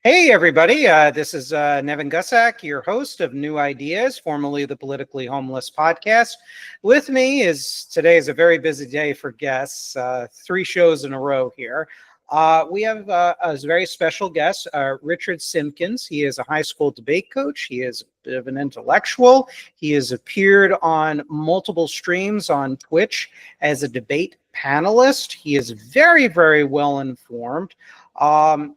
Hey, everybody. This is Nevin Gusak, your host of New Ideas, formerly the Politically Homeless podcast. With me today is a very busy day for guests, three shows in a row here. We have a very special guest, Richard Simpkins. He is a high school debate coach. He is a bit of an intellectual. He has appeared on multiple streams on Twitch as a debate panelist. He is very, very well informed.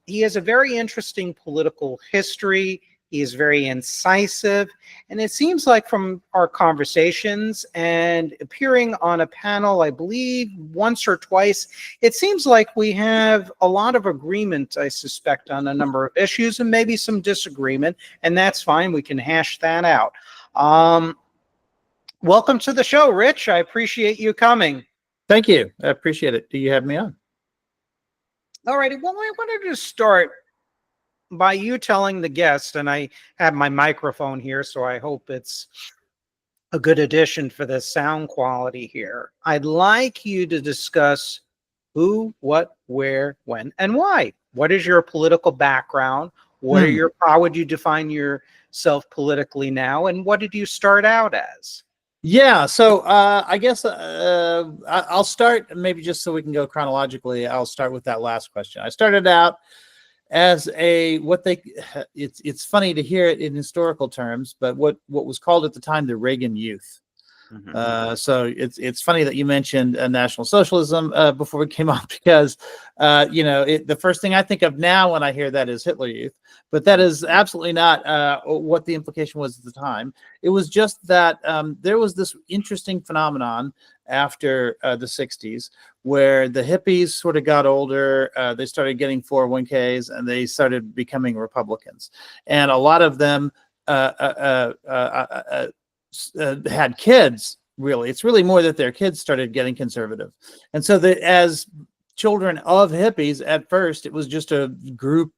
He has a very interesting political history. He is very incisive. And it seems like from our conversations and appearing on a panel, I believe once or twice, it seems like we have a lot of agreement, I suspect, on a number of issues and maybe some disagreement. And that's fine. We can hash that out. Welcome to the show, Rich. I appreciate you coming. Thank you. I appreciate it. Do you have me on? All righty. Well, I wanted to start by you telling the guest, and I have my microphone here, so I hope it's a good addition for the sound quality here. I'd like you to discuss who, what, where, when, and why. What is your political background? What are how would you define yourself politically now? And what did you start out as? Yeah, so I guess I'll start, maybe just so we can go chronologically, I'll start with that last question. I started out as it's funny to hear it in historical terms, but what was called at the time the Reagan Youth. So it's funny that you mentioned National Socialism before we came on, because the first thing I think of now when I hear that is Hitler Youth, but that is absolutely not what the implication was at the time. It was just that there was this interesting phenomenon after the 60s where the hippies sort of got older, they started getting 401ks, and they started becoming Republicans, and a lot of them had kids. Really, it's really more that their kids started getting conservative, and so as children of hippies, at first it was just a group.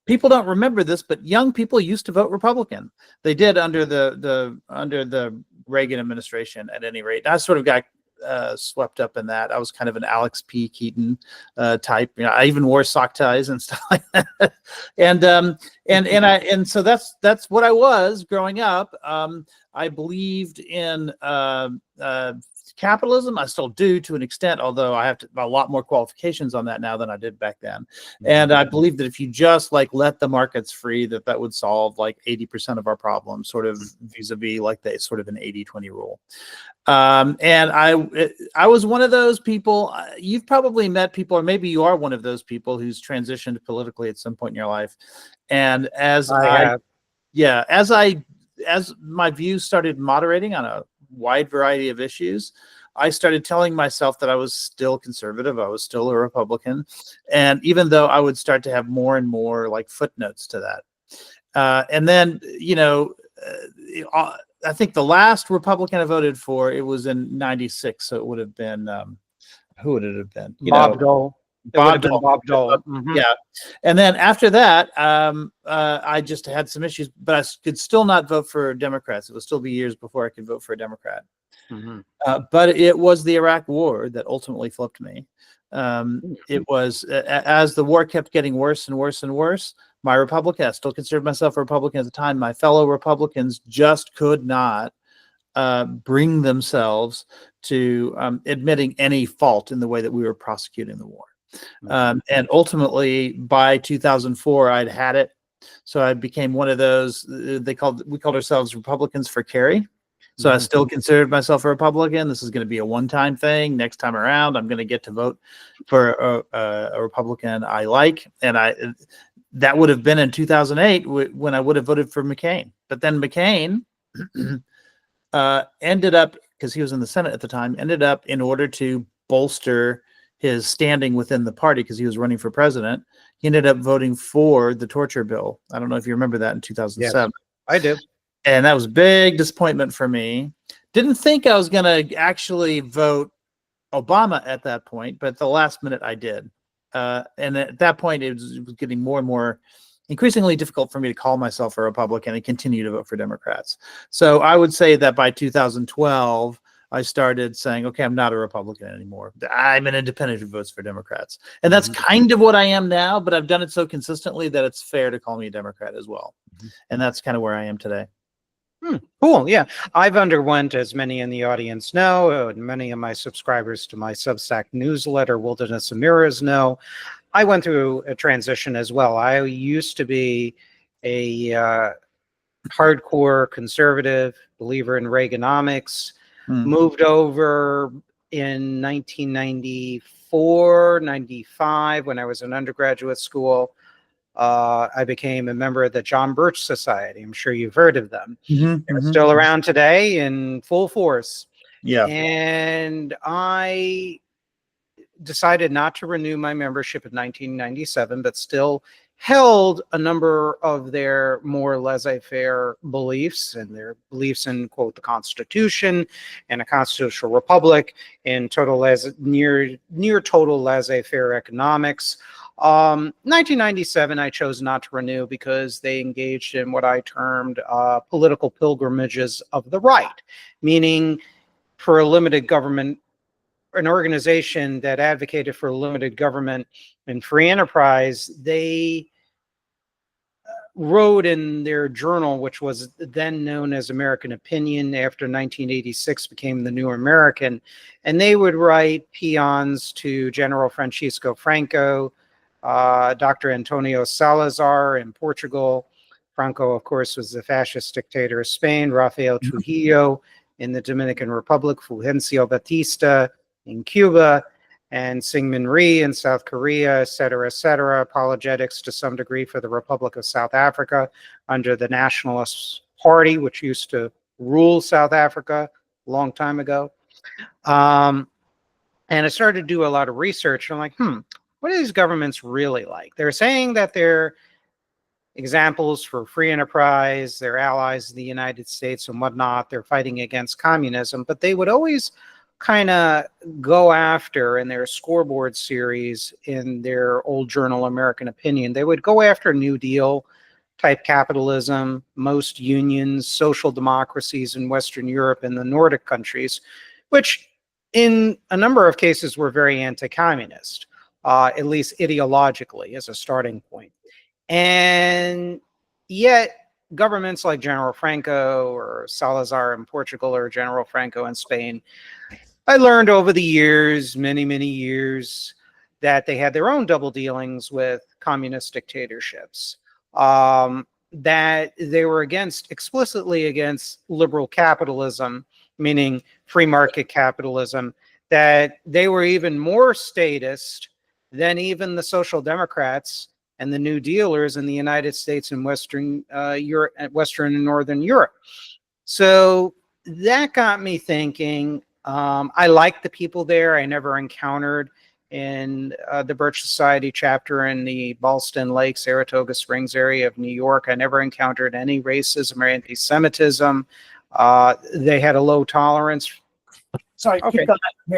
People don't remember this, but young people used to vote Republican. They did under the Reagan administration, at any rate. I sort of got swept up in that. I was kind of an Alex P. Keaton type. I even wore sock ties and stuff like that. And so that's what I was growing up. I believed in capitalism. I still do, to an extent, although I have a lot more qualifications on that now than I did back then. And I believe that if you just let the markets free, that would solve 80% of our problems, sort of vis-a-vis sort of an 80-20 rule. And I was one of those people. You've probably met people, or maybe you are one of those people who's transitioned politically at some point in your life. And as my views started moderating on a wide variety of issues, I started telling myself that I was still conservative. I was still a Republican. And even though I would start to have more and more footnotes to that. And then, I think the last Republican I voted for, it was in 96. So it would have been, who would it have been? Bob Dole. Bob Dole. Yeah. And then after that, I just had some issues, but I could still not vote for Democrats. It would still be years before I could vote for a Democrat. But it was the Iraq War that ultimately flipped me. It was, as the war kept getting worse and worse and worse, I still considered myself a Republican at the time. My fellow Republicans just could not bring themselves to admitting any fault in the way that we were prosecuting the war. And ultimately, by 2004, I'd had it. So I became one of those. We called ourselves Republicans for Kerry. So I still considered myself a Republican. This is going to be a one-time thing. Next time around, I'm going to get to vote for a Republican I like. And that would have been in 2008 when I would have voted for McCain. But then McCain ended up, because he was in the Senate at the time, ended up, in order to bolster his standing within the party, because he was running for president, he ended up voting for the torture bill. I don't know if you remember that, in 2007. Yes, I do. And that was a big disappointment for me. Didn't think I was going to actually vote Obama at that point, but at the last minute I did. And at that point, it was getting more and more increasingly difficult for me to call myself a Republican and continue to vote for Democrats. So I would say that by 2012, I started saying, okay, I'm not a Republican anymore. I'm an independent who votes for Democrats. And that's kind of what I am now, but I've done it so consistently that it's fair to call me a Democrat as well. And that's kind of where I am today. Cool. Yeah. I've underwent, as many in the audience know, and many of my subscribers to my Substack newsletter, Wilderness of Mirrors, know, I went through a transition as well. I used to be a hardcore conservative, believer in Reaganomics, moved over in 1994, 95, when I was in undergraduate school. I became a member of the John Birch Society. I'm sure you've heard of them. They're still around today in full force. Yeah. And I decided not to renew my membership in 1997, but still held a number of their more laissez-faire beliefs, and their beliefs in, quote, the Constitution and a constitutional republic, in near total laissez-faire economics. 1997, I chose not to renew because they engaged in what I termed political pilgrimages of the right, meaning for a limited government, an organization that advocated for limited government and free enterprise. They wrote in their journal, which was then known as American Opinion, after 1986 became the New American, and they would write paeans to General Francisco Franco, Dr. Antonio Salazar in Portugal. Franco, of course, was the fascist dictator of Spain. Rafael Trujillo in the Dominican Republic. Fulgencio Batista in Cuba. And Syngman Rhee in South Korea, et cetera, apologetics to some degree for the Republic of South Africa under the Nationalist Party, which used to rule South Africa a long time ago. And I started to do a lot of research. I'm like, what are these governments really like? They're saying that they're examples for free enterprise, they're allies of the United States and whatnot, they're fighting against communism, but they would always kind of go after, in their scoreboard series in their old journal American Opinion, they would go after New Deal type capitalism, most unions, social democracies in Western Europe and the Nordic countries, which in a number of cases were very anti-communist, at least ideologically as a starting point. And yet governments like General Franco or Salazar in Portugal or General Franco in Spain, I learned over the years, many years, that they had their own double dealings with communist dictatorships, that they were explicitly against liberal capitalism, meaning free market capitalism, that they were even more statist than even the Social Democrats and the New Dealers in the United States and Western Europe, Western and Northern Europe. So that got me thinking. I liked the people there. I never encountered in the Birch Society chapter in the Ballston Lake, Saratoga Springs area of New York. I never encountered any racism or anti-Semitism. They had a low tolerance. Sorry, okay.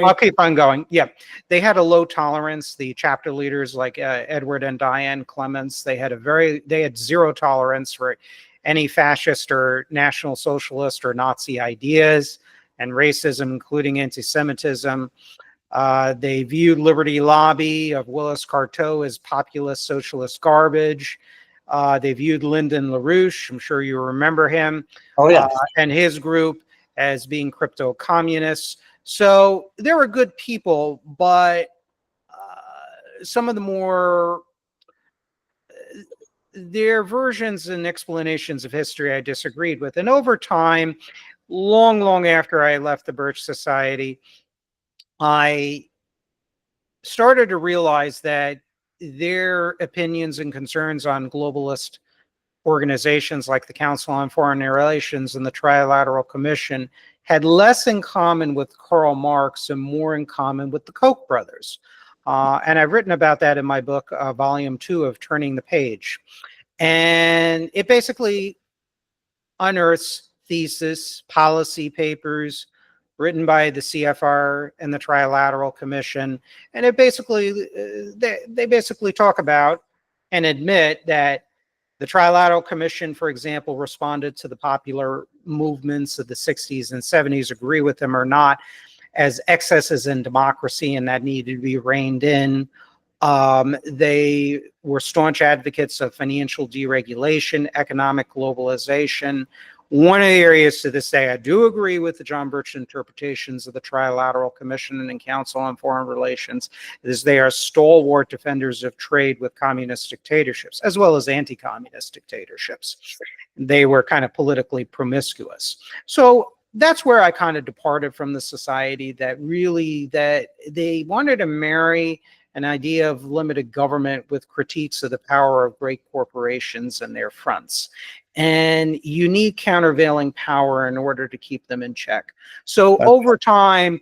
I'll keep on going. Yeah, they had a low tolerance. The chapter leaders like Edward and Diane Clements, they had zero tolerance for any fascist or National Socialist or Nazi ideas and racism, including anti-Semitism. They viewed Liberty Lobby of Willis Carto as populist socialist garbage. They viewed Lyndon LaRouche, I'm sure you remember him, and his group as being crypto-communists. So there were good people, but some of the more, their versions and explanations of history I disagreed with. And over time, long after I left the Birch Society, I started to realize that their opinions and concerns on globalist organizations like the Council on Foreign Relations and the Trilateral Commission had less in common with Karl Marx and more in common with the Koch brothers. And I've written about that in my book, Volume 2 of Turning the Page. And it basically unearths thesis, policy papers written by the CFR and the Trilateral Commission. And it basically, they basically talk about and admit that The Trilateral Commission, for example, responded to the popular movements of the 60s and 70s, agree with them or not, as excesses in democracy and that needed to be reined in. They were staunch advocates of financial deregulation, economic globalization. One of the areas to this day I do agree with the John Birch interpretations of the Trilateral Commission and Council on Foreign Relations is they are stalwart defenders of trade with communist dictatorships, as well as anti-communist dictatorships. They were kind of politically promiscuous. So that's where I kind of departed from the society, that really that they wanted to marry an idea of limited government with critiques of the power of great corporations and their fronts. And you need countervailing power in order to keep them in check. So over time,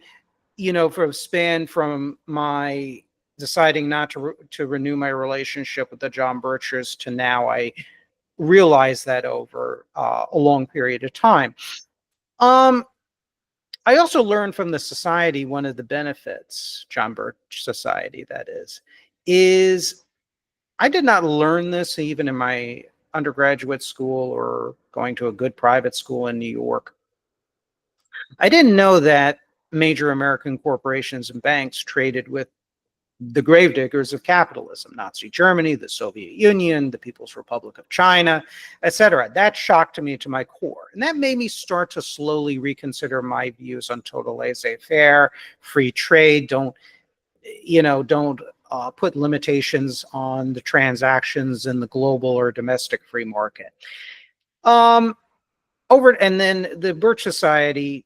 you know, for a span from my deciding not to renew my relationship with the John Birchers to now, I realized that over a long period of time. I also learned from the society, one of the benefits, John Birch Society, that is I did not learn this even in my undergraduate school or going to a good private school in New York. I didn't know that major American corporations and banks traded with the gravediggers of capitalism, Nazi Germany, the Soviet Union, the People's Republic of China, etc. That shocked me to my core. And that made me start to slowly reconsider my views on total laissez-faire, free trade. Don't put limitations on the transactions in the global or domestic free market. And then the Birch Society,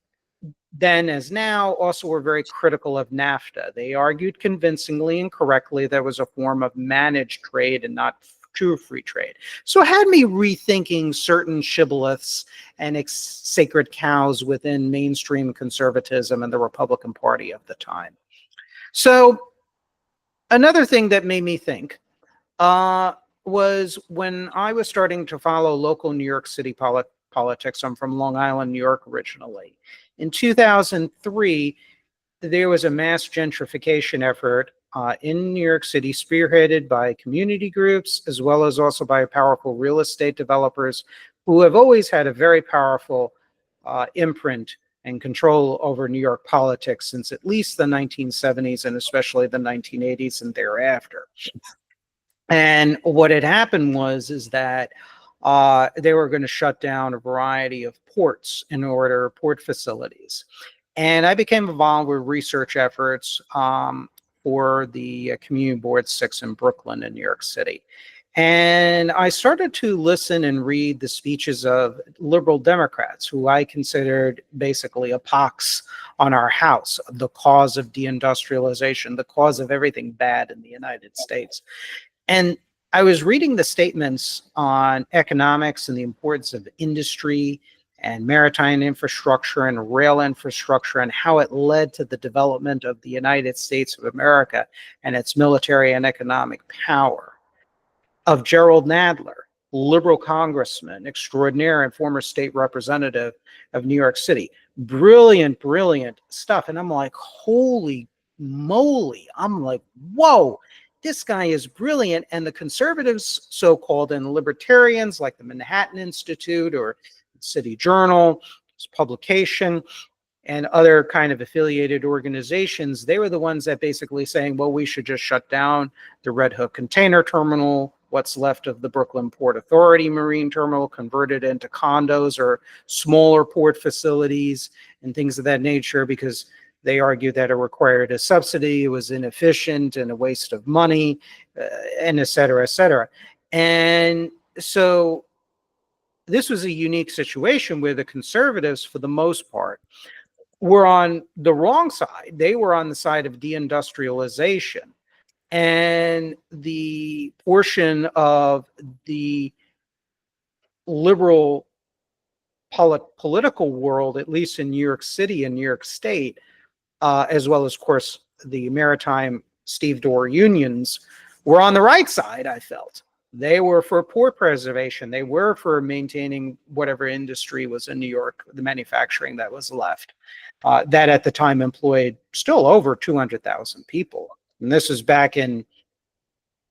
then as now, also were very critical of NAFTA. They argued convincingly and correctly that it was a form of managed trade and not true free trade. So it had me rethinking certain shibboleths and sacred cows within mainstream conservatism and the Republican Party of the time. So another thing that made me think was when I was starting to follow local New York City politics. I'm from Long Island, New York originally. In 2003, there was a mass gentrification effort in New York City, spearheaded by community groups, as well as also by powerful real estate developers who have always had a very powerful imprint and control over New York politics since at least the 1970s and especially the 1980s and thereafter. And what had happened is that they were going to shut down a variety of port facilities. And I became involved with research efforts for the Community Board 6 in Brooklyn in New York City. And I started to listen and read the speeches of liberal Democrats who I considered basically a pox on our house, the cause of deindustrialization, the cause of everything bad in the United States. And I was reading the statements on economics and the importance of industry and maritime infrastructure and rail infrastructure and how it led to the development of the United States of America and its military and economic power. Of Gerald Nadler, liberal congressman extraordinaire and former state representative of New York City. Brilliant, brilliant stuff. And I'm like, holy moly. I'm like, whoa. This guy is brilliant. And the conservatives, so-called, and libertarians like the Manhattan Institute or City Journal, publication, and other kind of affiliated organizations, they were the ones that basically saying, well, we should just shut down the Red Hook container terminal, what's left of the Brooklyn Port Authority Marine Terminal, converted into condos or smaller port facilities and things of that nature, because they argued that it required a subsidy, it was inefficient and a waste of money, and et cetera, et cetera. And so this was a unique situation where the conservatives, for the most part, were on the wrong side. They were on the side of deindustrialization. And the portion of the liberal political world, at least in New York City and New York State, as well as, of course, the maritime stevedore unions, were on the right side, I felt. They were for port preservation. They were for maintaining whatever industry was in New York, the manufacturing that was left. That at the time employed still over 200,000 people. And this was back in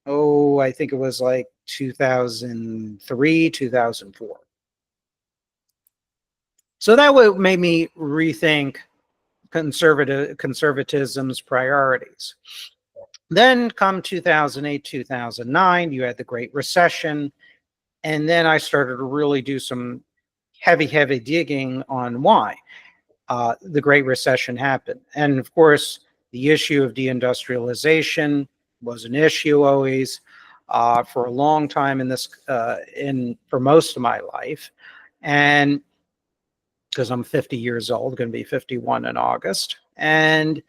I think it was like 2003, 2004. So that made me rethink conservatism's priorities. Then come 2008, 2009, you had the Great Recession. And then I started to really do some heavy digging on why the Great Recession happened. And of course, the issue of deindustrialization was an issue always for a long time for most of my life. And because I'm 50 years old, going to be 51 in August. And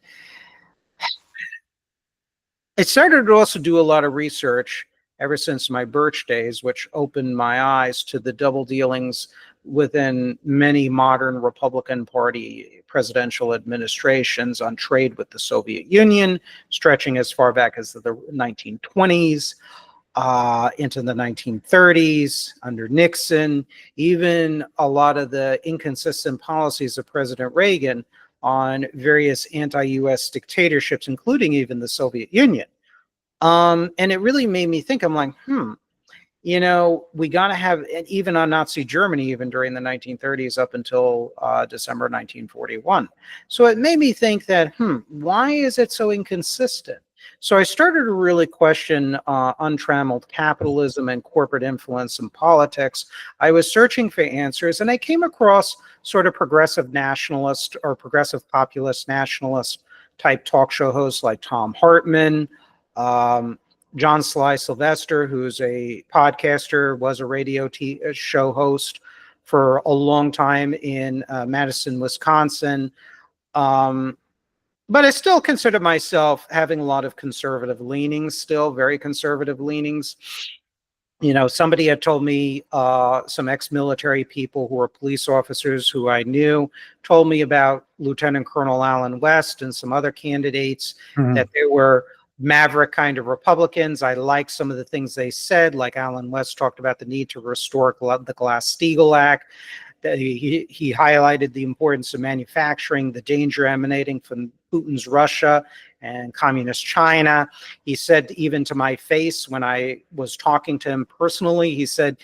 I started to also do a lot of research ever since my Birch days, which opened my eyes to the double dealings within many modern Republican Party presidential administrations on trade with the Soviet Union, stretching as far back as the 1920s, into the 1930s under Nixon, even a lot of the inconsistent policies of President Reagan on various anti-US dictatorships, including even the Soviet Union. And it really made me think, I'm like, we got to have, and even on Nazi Germany, even during the 1930s up until December 1941. So it made me think that, why is it so inconsistent? So I started to really question untrammeled capitalism and corporate influence in politics. I was searching for answers, and I came across sort of progressive nationalist or progressive populist nationalist type talk show hosts like Tom Hartman, John Sly Sylvester, who's a podcaster, was a radio show host for a long time in Madison, Wisconsin. But I still consider myself having a lot of conservative leanings, still very conservative leanings. Somebody had told me, some ex-military people who were police officers who I knew told me about Lieutenant Colonel Allen West and some other candidates, that they were maverick kind of Republicans. I like some of the things they said, like Allen West talked about the need to restore the Glass-Steagall Act. He highlighted the importance of manufacturing, the danger emanating from Putin's Russia and communist China. He said, even to my face when I was talking to him personally, he said,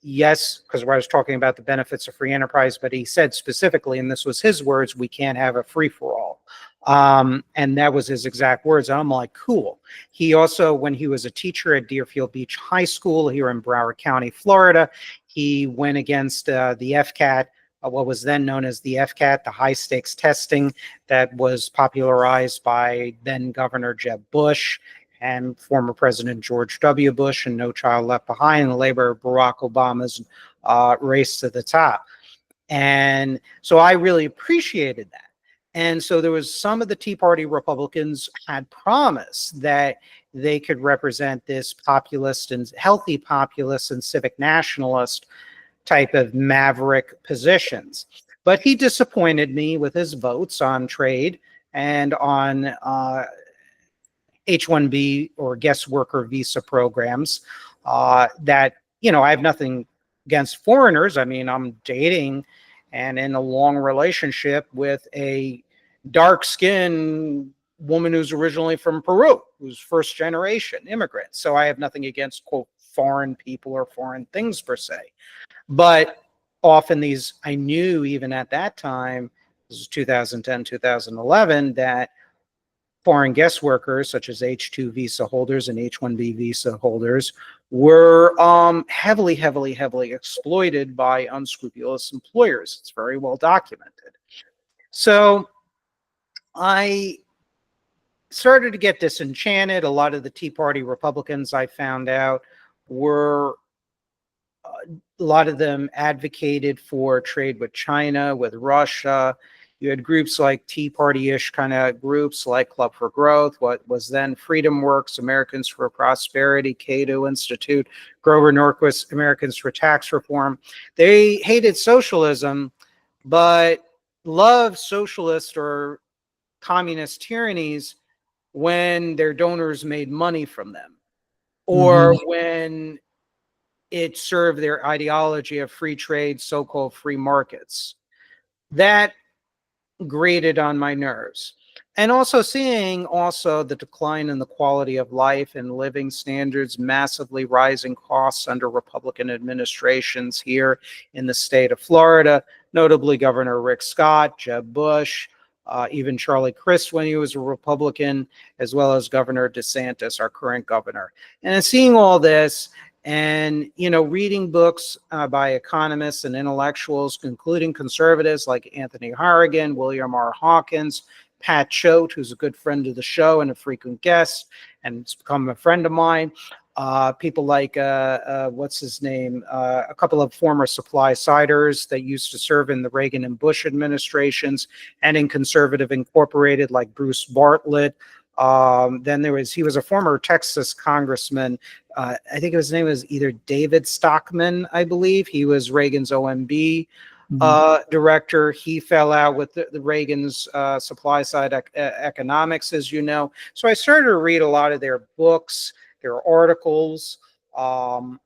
yes, because I was talking about the benefits of free enterprise, but he said specifically, and this was his words, we can't have a free-for-all. And that was his exact words. I'm like, cool. He also, when he was a teacher at Deerfield Beach High School here in Broward County, Florida, he went against the FCAT, what was then known as the FCAT, the high stakes testing that was popularized by then Governor Jeb Bush and former President George W. Bush and No Child Left Behind, the labor Barack Obama's race to the top. And so I really appreciated that. And so there was some of the Tea Party Republicans had promised that they could represent this populist and healthy populist and civic nationalist type of maverick positions. But he disappointed me with his votes on trade and on H-1B or guest worker visa programs that, I have nothing against foreigners. I mean, I'm dating and in a long relationship with a dark-skinned woman who's originally from Peru, who's first generation immigrant. So I have nothing against, quote, foreign people or foreign things per se. But often these, I knew even at that time, this is 2010, 2011, that foreign guest workers such as H-2 visa holders and H-1B visa holders were heavily exploited by unscrupulous employers. It's very well documented. So I started to get disenchanted. A lot of the Tea Party Republicans, I found out, were a lot of them advocated for trade with China, with Russia. You had groups like Tea Party-ish kind of groups like Club for Growth, what was then Freedom Works, Americans for Prosperity, Cato Institute, Grover Norquist, Americans for Tax Reform. They hated socialism, but loved socialist or communist tyrannies when their donors made money from them, or when it served their ideology of free trade, so-called free markets. That grated on my nerves. And also seeing also the decline in the quality of life and living standards, massively rising costs under Republican administrations here in the state of Florida, notably Governor Rick Scott, Jeb Bush, even Charlie Crist when he was a Republican, as well as Governor DeSantis, our current governor. And seeing all this and, reading books by economists and intellectuals, including conservatives like Anthony Harrigan, William R. Hawkins, Pat Choate, who's a good friend of the show and a frequent guest, and it's become a friend of mine. People like, what's his name? A couple of former supply-siders that used to serve in the Reagan and Bush administrations and in Conservative Incorporated, like Bruce Bartlett. Then he was a former Texas congressman. I think his name was either David Stockman, I believe. He was Reagan's OMB director. He fell out with the Reagan's supply side economics, as you know. So I started to read a lot of their books, their articles. John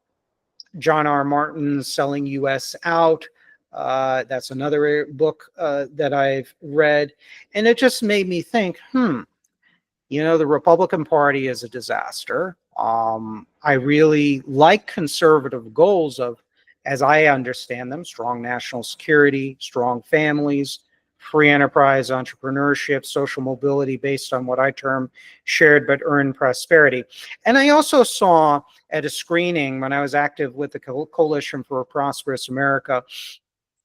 R. Martin's Selling U.S. Out. That's another book that I've read. And it just made me think, the Republican Party is a disaster. I really like conservative goals of, as I understand them, strong national security, strong families, free enterprise, entrepreneurship, social mobility based on what I term shared but earned prosperity. And I also saw at a screening when I was active with the Coalition for a Prosperous America,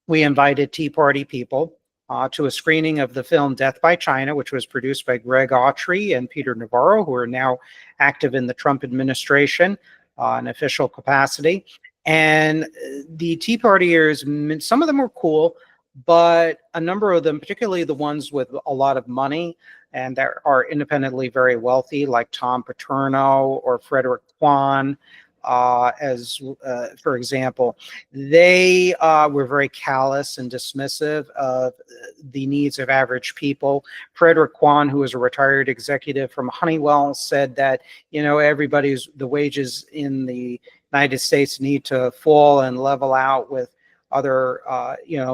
we invited Tea Party people to a screening of the film Death by China, which was produced by Greg Autry and Peter Navarro, who are now active in the Trump administration in official capacity. And the Tea Partiers, some of them were cool, but a number of them, particularly the ones with a lot of money and that are independently very wealthy, like Tom Paterno or Frederick Kwan, for example, they were very callous and dismissive of the needs of average people. Frederick Kwan, who was a retired executive from Honeywell, said that, the wages in the United States need to fall and level out with other,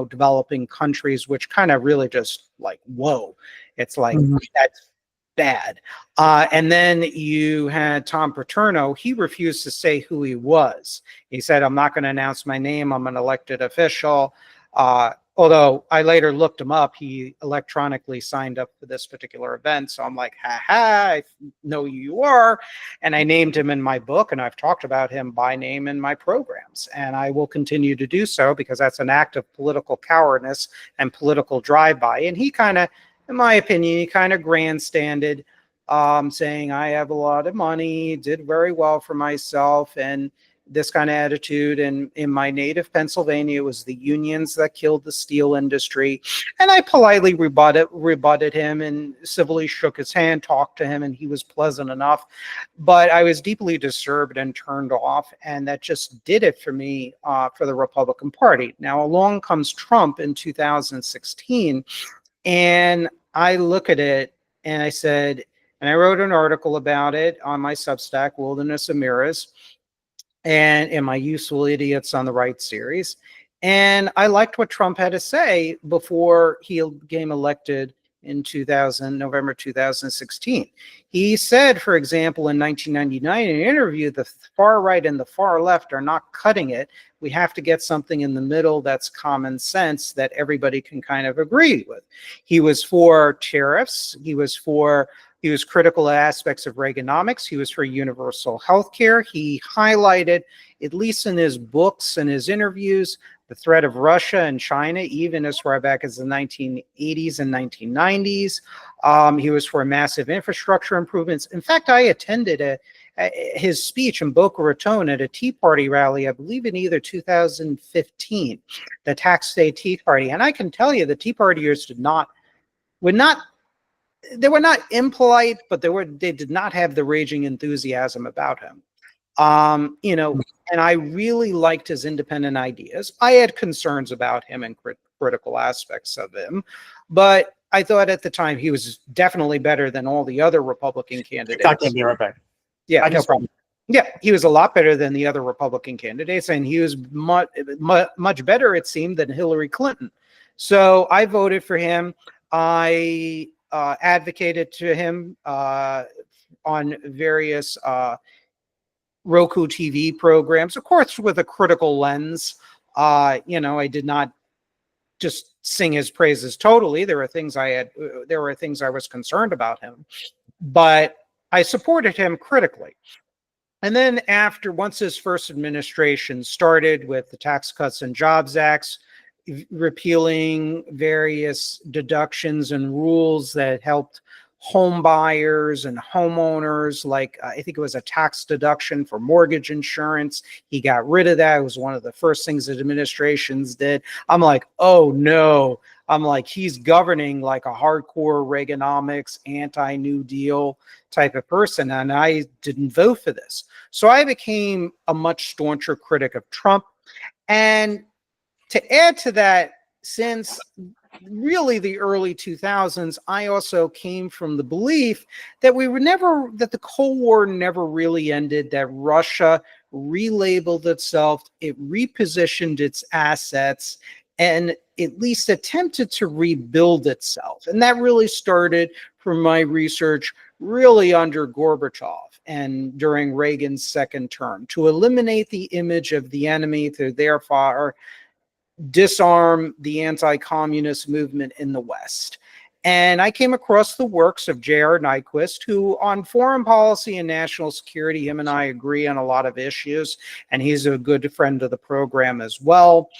developing countries, which kind of really just like, whoa, it's like, that's bad. And then you had Tom Paterno. He refused to say who he was. He said, I'm not going to announce my name. I'm an elected official. Although I later looked him up, he electronically signed up for this particular event. So I'm like, I know who you are. And I named him in my book, and I've talked about him by name in my programs. And I will continue to do so because that's an act of political cowardice and political drive-by. And he kind of, in my opinion, he kind of grandstanded, saying, I have a lot of money, did very well for myself, and this kind of attitude. And in my native Pennsylvania, it was the unions that killed the steel industry. And I politely rebutted him and civilly shook his hand, talked to him, and he was pleasant enough. But I was deeply disturbed and turned off, and that just did it for me for the Republican Party. Now, along comes Trump in 2016, and I look at it and I said, and I wrote an article about it on my Substack, Wilderness of Mirrors, and in my Useful Idiots on the Right series. And I liked what Trump had to say before he became elected in November 2016. He said, for example, in 1999, in an interview, the far right and the far left are not cutting it. We have to get something in the middle that's common sense that everybody can kind of agree with. He was for tariffs. He was critical of aspects of Reaganomics. He was for universal health care. He highlighted, at least in his books and his interviews, the threat of Russia and China, even as far back as the 1980s and 1990s. He was for massive infrastructure improvements. In fact, I attended his speech in Boca Raton at a Tea Party rally, I believe in either 2015, the Tax Day Tea Party. And I can tell you the Tea Partiers they were not impolite, but they did not have the raging enthusiasm about him. And I really liked his independent ideas. I had concerns about him and critical aspects of him, but I thought at the time he was definitely better than all the other Republican candidates. Be right back. Yeah, no problem. Yeah, he was a lot better than the other Republican candidates, and he was much better, it seemed, than Hillary Clinton. So I voted for him. I advocated to him on various Roku TV programs, of course, with a critical lens. I did not just sing his praises totally. There were things I was concerned about him, but I supported him critically. And then once his first administration started with the Tax Cuts and Jobs Acts, repealing various deductions and rules that helped home buyers and homeowners, like I think it was a tax deduction for mortgage insurance. He got rid of that. It was one of the first things that administrations did. I'm like, oh no. I'm like, he's governing like a hardcore Reaganomics, anti-New Deal type of person, and I didn't vote for this. So I became a much stauncher critic of Trump. And to add to that, since really the early 2000s, I also came from the belief that that the Cold War never really ended, that Russia relabeled itself, it repositioned its assets, and at least attempted to rebuild itself. And that really started from my research really under Gorbachev and during Reagan's second term, to eliminate the image of the enemy, to therefore disarm the anti-communist movement in the West. And I came across the works of J.R. Nyquist, who on foreign policy and national security, him and I agree on a lot of issues, and he's a good friend of the program as well.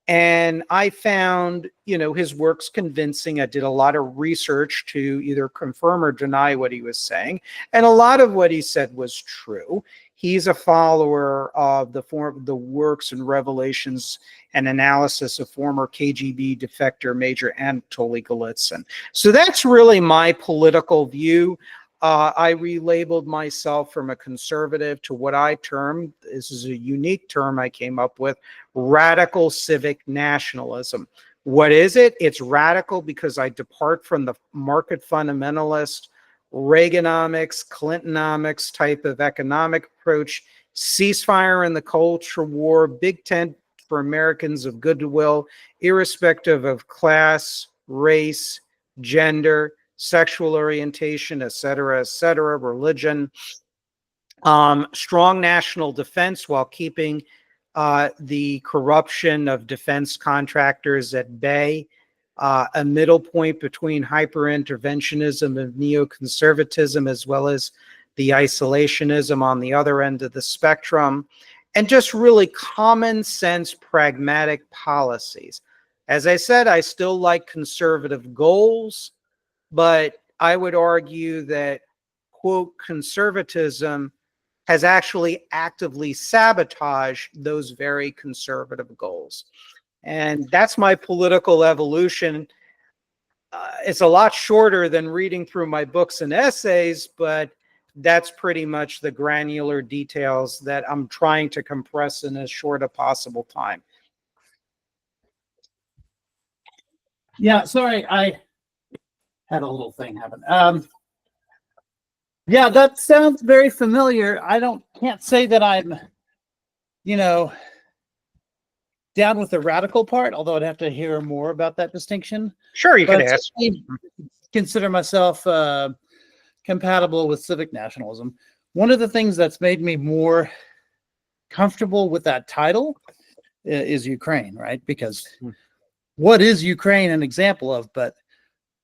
And I found, his works convincing. I did a lot of research to either confirm or deny what he was saying. And a lot of what he said was true. He's a follower of the works and revelations and analysis of former KGB defector Major Anatoly Golitsyn. So that's really my political view. I relabeled myself from a conservative to what I termed, this is a unique term I came up with, radical civic nationalism. What is it? It's radical because I depart from the market fundamentalist, Reaganomics, Clintonomics type of economic approach, ceasefire in the culture war, big tent for Americans of goodwill, irrespective of class, race, gender, sexual orientation, et cetera, religion, strong national defense while keeping the corruption of defense contractors at bay, a middle point between hyper-interventionism and neoconservatism, as well as the isolationism on the other end of the spectrum, and just really common sense, pragmatic policies. As I said, I still like conservative goals, but I would argue that, quote, conservatism has actually actively sabotaged those very conservative goals. And that's my political evolution. It's a lot shorter than reading through my books and essays, but that's pretty much the granular details that I'm trying to compress in as short a possible time. Yeah, sorry, I had a little thing happen. Yeah, that sounds very familiar. Can't say that I'm, down with the radical part, although I'd have to hear more about that distinction. Sure, you can ask. I consider myself compatible with civic nationalism. One of the things that's made me more comfortable with that title is Ukraine, right? Because what is Ukraine an example of but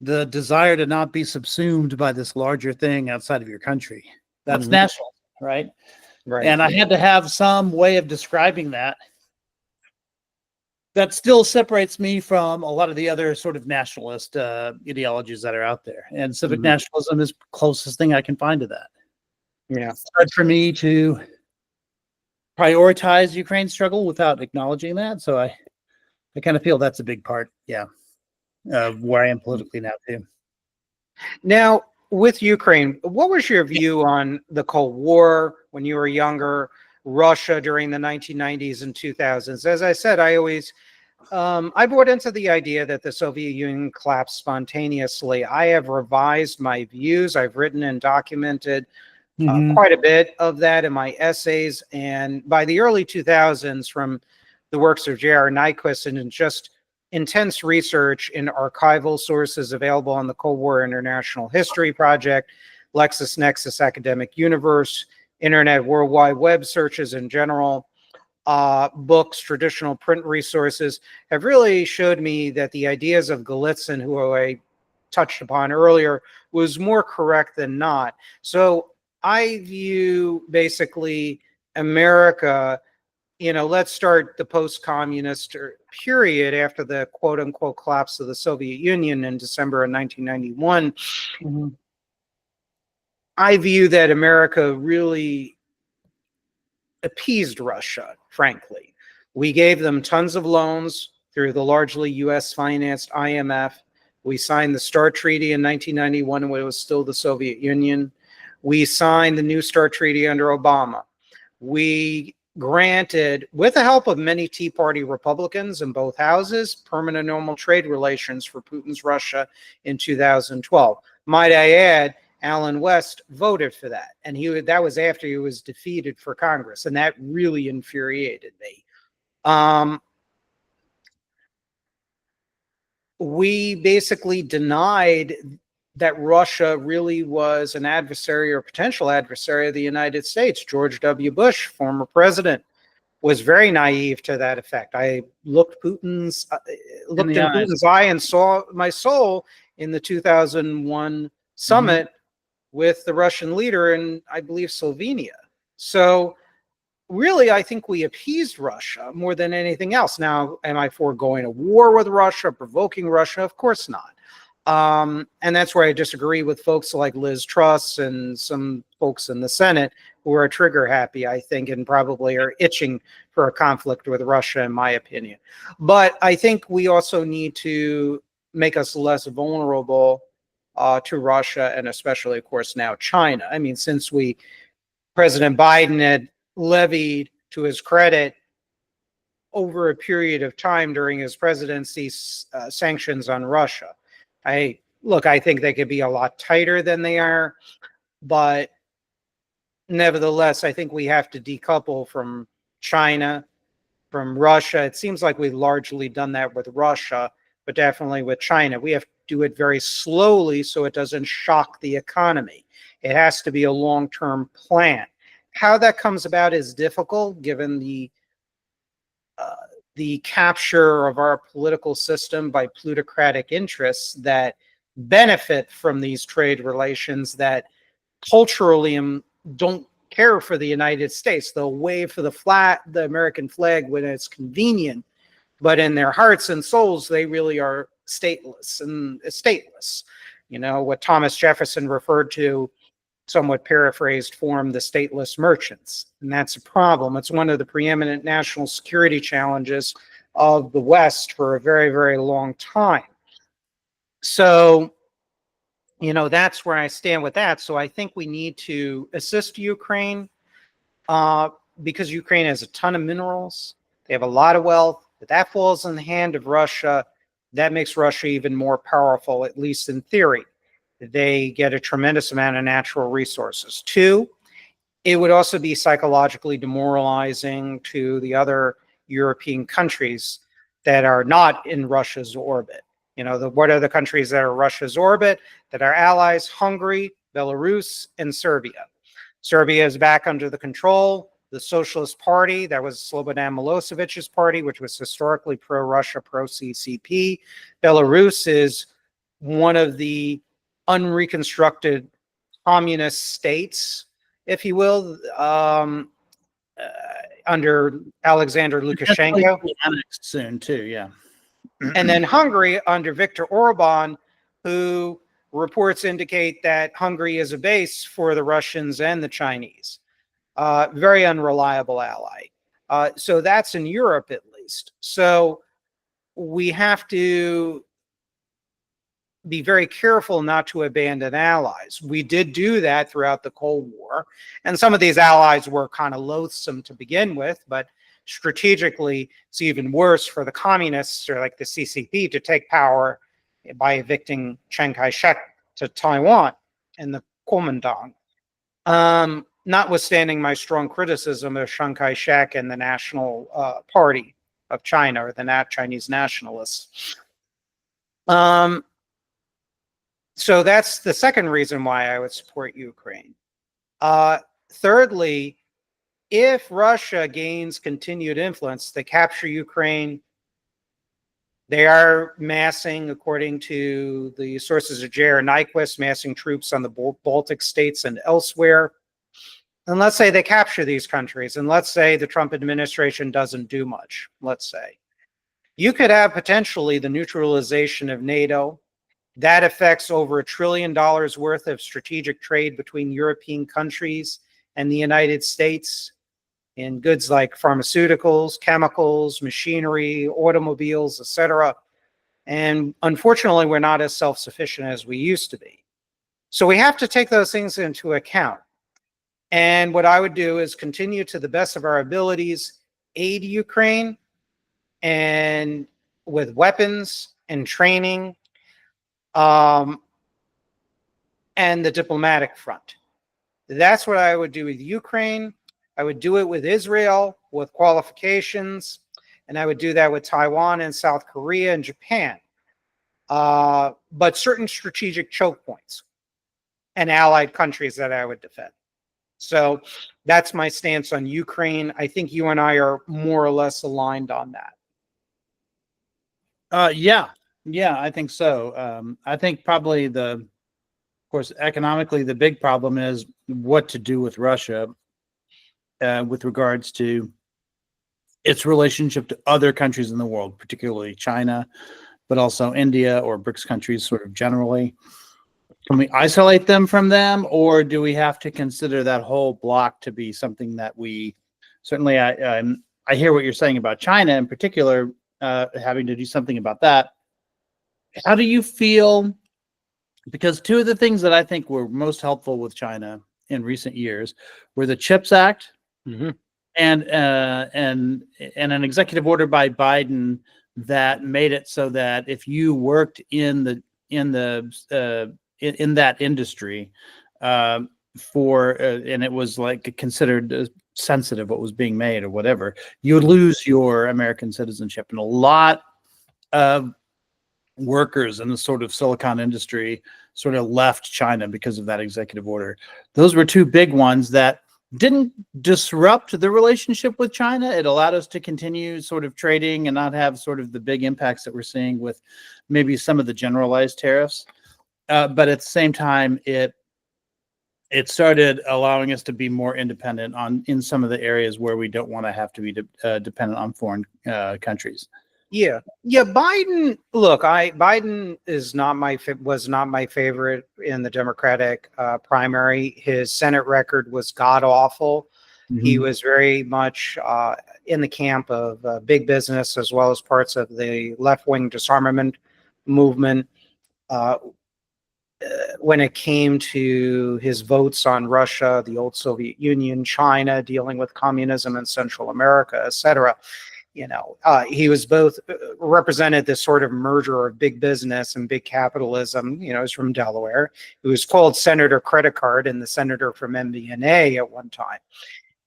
the desire to not be subsumed by this larger thing outside of your country? That's national, right? Right. And I had to have some way of describing that still separates me from a lot of the other sort of nationalist ideologies that are out there. And civic nationalism is the closest thing I can find to that. Yeah. It's hard for me to prioritize Ukraine's struggle without acknowledging that. So I kind of feel that's a big part, of where I am politically now too. Now, with Ukraine, what was your view on the Cold War when you were younger, Russia during the 1990s and 2000s? As I said, I bought into the idea that the Soviet Union collapsed spontaneously. I have revised my views. I've written and documented quite a bit of that in my essays. And by the early 2000s, from the works of J.R. Nyquist and just intense research in archival sources available on the Cold War International History Project, LexisNexis Academic Universe, Internet World Wide Web searches in general, books, traditional print resources have really showed me that the ideas of Golitsyn, who I touched upon earlier, was more correct than not. So I view basically America, let's start the post-communist period after the quote-unquote collapse of the Soviet Union in December of 1991. Mm-hmm. I view that America really appeased Russia, frankly. We gave them tons of loans through the largely US-financed IMF. We signed the START Treaty in 1991 when it was still the Soviet Union. We signed the New START Treaty under Obama. We granted, with the help of many Tea Party Republicans in both houses, permanent normal trade relations for Putin's Russia in 2012. Might I add, Alan West voted for that, and that was after he was defeated for Congress, and that really infuriated me. We basically denied that Russia really was an adversary or potential adversary of the United States. George W. Bush, former president, was very naive to that effect. I looked Putin's looked in Putin's eye and saw my soul in the 2001 summit with the Russian leader in, I believe, Slovenia. So really, I think we appeased Russia more than anything else. Now, am I for going to war with Russia, provoking Russia? Of course not. And that's where I disagree with folks like Liz Truss and some folks in the Senate who are trigger happy, I think, and probably are itching for a conflict with Russia, in my opinion. But I think we also need to make us less vulnerable to Russia, and especially, of course, now China. I mean, since President Biden had levied, to his credit, over a period of time during his presidency, sanctions on Russia. I think they could be a lot tighter than they are, but nevertheless, I think we have to decouple from China, from Russia. It seems like we've largely done that with Russia, but definitely with China. We have to do it very slowly so it doesn't shock the economy. It has to be a long-term plan. How that comes about is difficult given the capture of our political system by plutocratic interests that benefit from these trade relations that culturally don't care for the United States. They'll wave for the American flag when it's convenient, but in their hearts and souls, they really are stateless and stateless. What Thomas Jefferson referred to, somewhat paraphrased form, the stateless merchants. And that's a problem. It's one of the preeminent national security challenges of the West for a very, very long time. So, that's where I stand with that. So I think we need to assist Ukraine because Ukraine has a ton of minerals. They have a lot of wealth. If that falls in the hand of Russia, that makes Russia even more powerful, at least in theory. They get a tremendous amount of natural resources. Two, it would also be psychologically demoralizing to the other European countries that are not in Russia's orbit. What are the countries that are Russia's orbit, that are allies? Hungary, Belarus, and Serbia. Serbia is back under the control. The Socialist Party, that was Slobodan Milosevic's party, which was historically pro-Russia, pro-CCP. Belarus is one of the unreconstructed communist states, if you will, under Alexander Lukashenko. Annexed soon too, yeah. And then Hungary under Viktor Orban, who reports indicate that Hungary is a base for the Russians and the Chinese. Very unreliable ally. So that's in Europe, at least. So we have to be very careful not to abandon allies. We did do that throughout the Cold War, and some of these allies were kind of loathsome to begin with, but strategically, it's even worse for the communists or like the CCP to take power by evicting Chiang Kai-shek to Taiwan and the Kuomintang. Notwithstanding my strong criticism of Chiang Kai-shek and the National Party of China, or the Chinese nationalists. So that's the second reason why I would support Ukraine. Thirdly, if Russia gains continued influence, they capture Ukraine. They are massing, according to the sources of J.R. Nyquist, massing troops on the Baltic states and elsewhere. And let's say they capture these countries, and let's say the Trump administration doesn't do much, let's say. You could have potentially the neutralization of NATO. That affects over $1 trillion worth of strategic trade between European countries and the United States in goods like pharmaceuticals, chemicals, machinery, automobiles, etc. And unfortunately, we're not as self-sufficient as we used to be. So we have to take those things into account. And what I would do is continue to the best of our abilities, aid Ukraine and with weapons and training, and the diplomatic front. That's what I would do with Ukraine. I would do it with Israel with qualifications, and I would do that with Taiwan and South Korea and Japan. But certain strategic choke points and allied countries that I would defend. So that's my stance on Ukraine. I think you and I are more or less aligned on that. Yeah, I think so. I think probably of course, economically, the big problem is what to do with Russia with regards to its relationship to other countries in the world, particularly China, but also India or BRICS countries sort of generally. Can we isolate them from them, or do we have to consider that whole block to be something that we certainly, I hear what you're saying about China in particular, having to do something about that. How do you feel? Because two of the things that I think were most helpful with China in recent years were the CHIPS Act, mm-hmm. and an executive order by Biden that made it so that if you worked in that industry and it was like considered sensitive what was being made or whatever, you would lose your American citizenship. And a lot of workers in the sort of silicon industry sort of left China because of that executive order. Those were two big ones that didn't disrupt the relationship with China. It allowed us to continue sort of trading and not have sort of the big impacts that we're seeing with maybe some of the generalized tariffs. But at the same time, it started allowing us to be more independent in some of the areas where we don't want to have to be dependent on foreign countries. Yeah. Biden. Look, Biden was not my favorite in the Democratic primary. His Senate record was god awful. Mm-hmm. He was very much in the camp of big business as well as parts of the left-wing disarmament movement. When it came to his votes on Russia, the old Soviet Union, China, dealing with communism in Central America, etc., he was both represented this sort of merger of big business and big capitalism. He's from Delaware. He was called Senator Credit Card and the senator from MBNA at one time.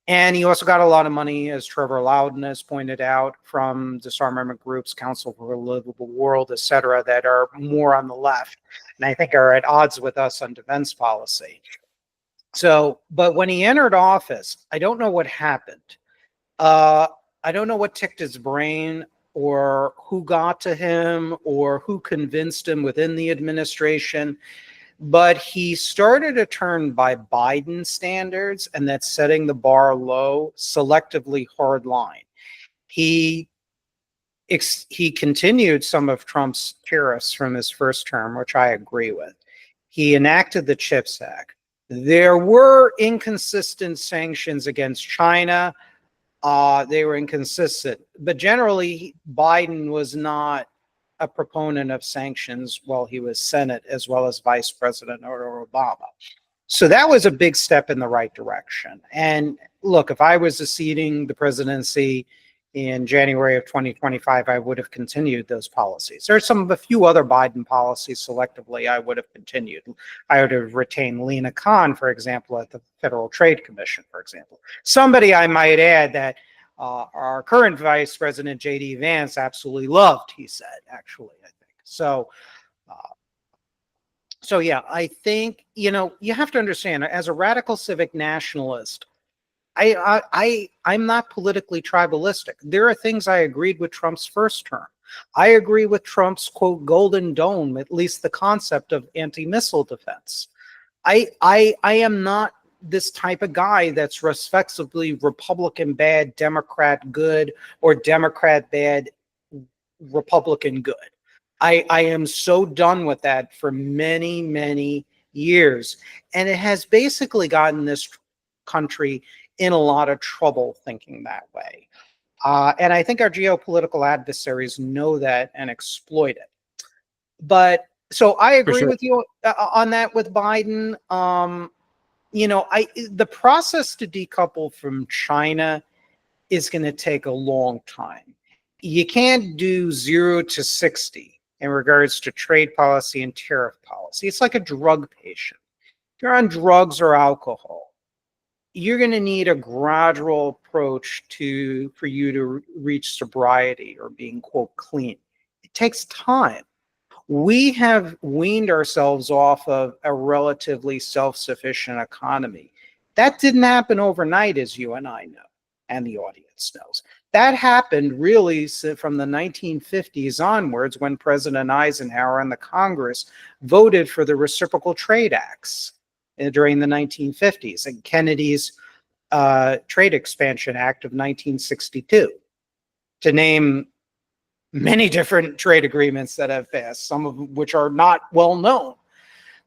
And he also got a lot of money, as Trevor Loudon has pointed out, from disarmament groups, Council for a Livable World, etc., that are more on the left, and I think are at odds with us on defense policy. So, but when he entered office, I don't know what happened. I don't know what ticked his brain or who got to him or who convinced him within the administration, but he started a turn by Biden standards, and that's setting the bar low, selectively hard line. He continued some of Trump's tariffs from his first term, which I agree with. He enacted the CHIPS Act. There were inconsistent sanctions against China. They were inconsistent, but generally Biden was not a proponent of sanctions while he was Senate, as well as Vice President Obama. So that was a big step in the right direction. And look, if I was acceding the presidency in January of 2025, I would have continued those policies. There's a few other Biden policies selectively I would have continued. I would have retained Lena Khan, for example, at the Federal Trade Commission, for example. Somebody I might add that our current Vice President, J.D. Vance, absolutely loved, he said, actually, I think. So, yeah, I think, you have to understand, as a radical civic nationalist, I'm not politically tribalistic. There are things I agreed with Trump's first term. I agree with Trump's, quote, golden dome, at least the concept of anti-missile defense. I am not this type of guy that's respectively Republican bad, Democrat good, or Democrat bad, Republican good. I am so done with that for many, many years. And it has basically gotten this country in a lot of trouble thinking that way. And I think our geopolitical adversaries know that and exploit it. But so I agree with you on that with Biden. The process to decouple from China is going to take a long time. You can't do 0 to 60 in regards to trade policy and tariff policy. It's like a drug patient. If you're on drugs or alcohol, you're going to need a gradual approach for you to reach sobriety or being, quote, clean. It takes time. We have weaned ourselves off of a relatively self-sufficient economy. That didn't happen overnight, as you and I know, and the audience knows. That happened really from the 1950s onwards, when President Eisenhower and the Congress voted for the Reciprocal Trade Acts during the 1950s, and Kennedy's Trade Expansion Act of 1962, to name many different trade agreements that have passed, some of which are not well known.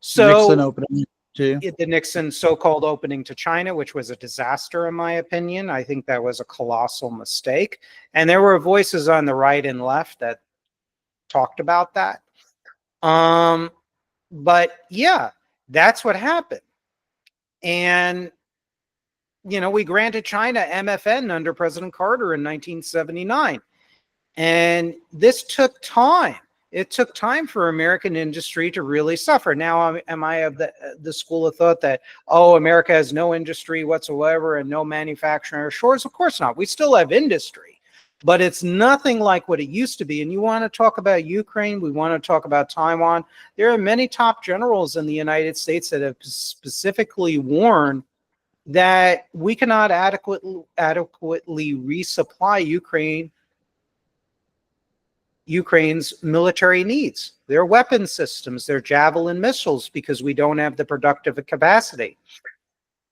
So Nixon opening too. The Nixon so-called opening to China, which was a disaster in my opinion. I think that was a colossal mistake. And there were voices on the right and left that talked about that. But yeah, that's what happened. And we granted China MFN under President Carter in 1979. And this took time. It took time for American industry to really suffer. Now, am I of the school of thought that, America has no industry whatsoever and no manufacturing or shores? Of course not. We still have industry, but it's nothing like what it used to be. And you want to talk about Ukraine, we want to talk about Taiwan. There are many top generals in the United States that have specifically warned that we cannot adequately resupply Ukraine's military needs, their weapon systems, their Javelin missiles, because we don't have the productive capacity.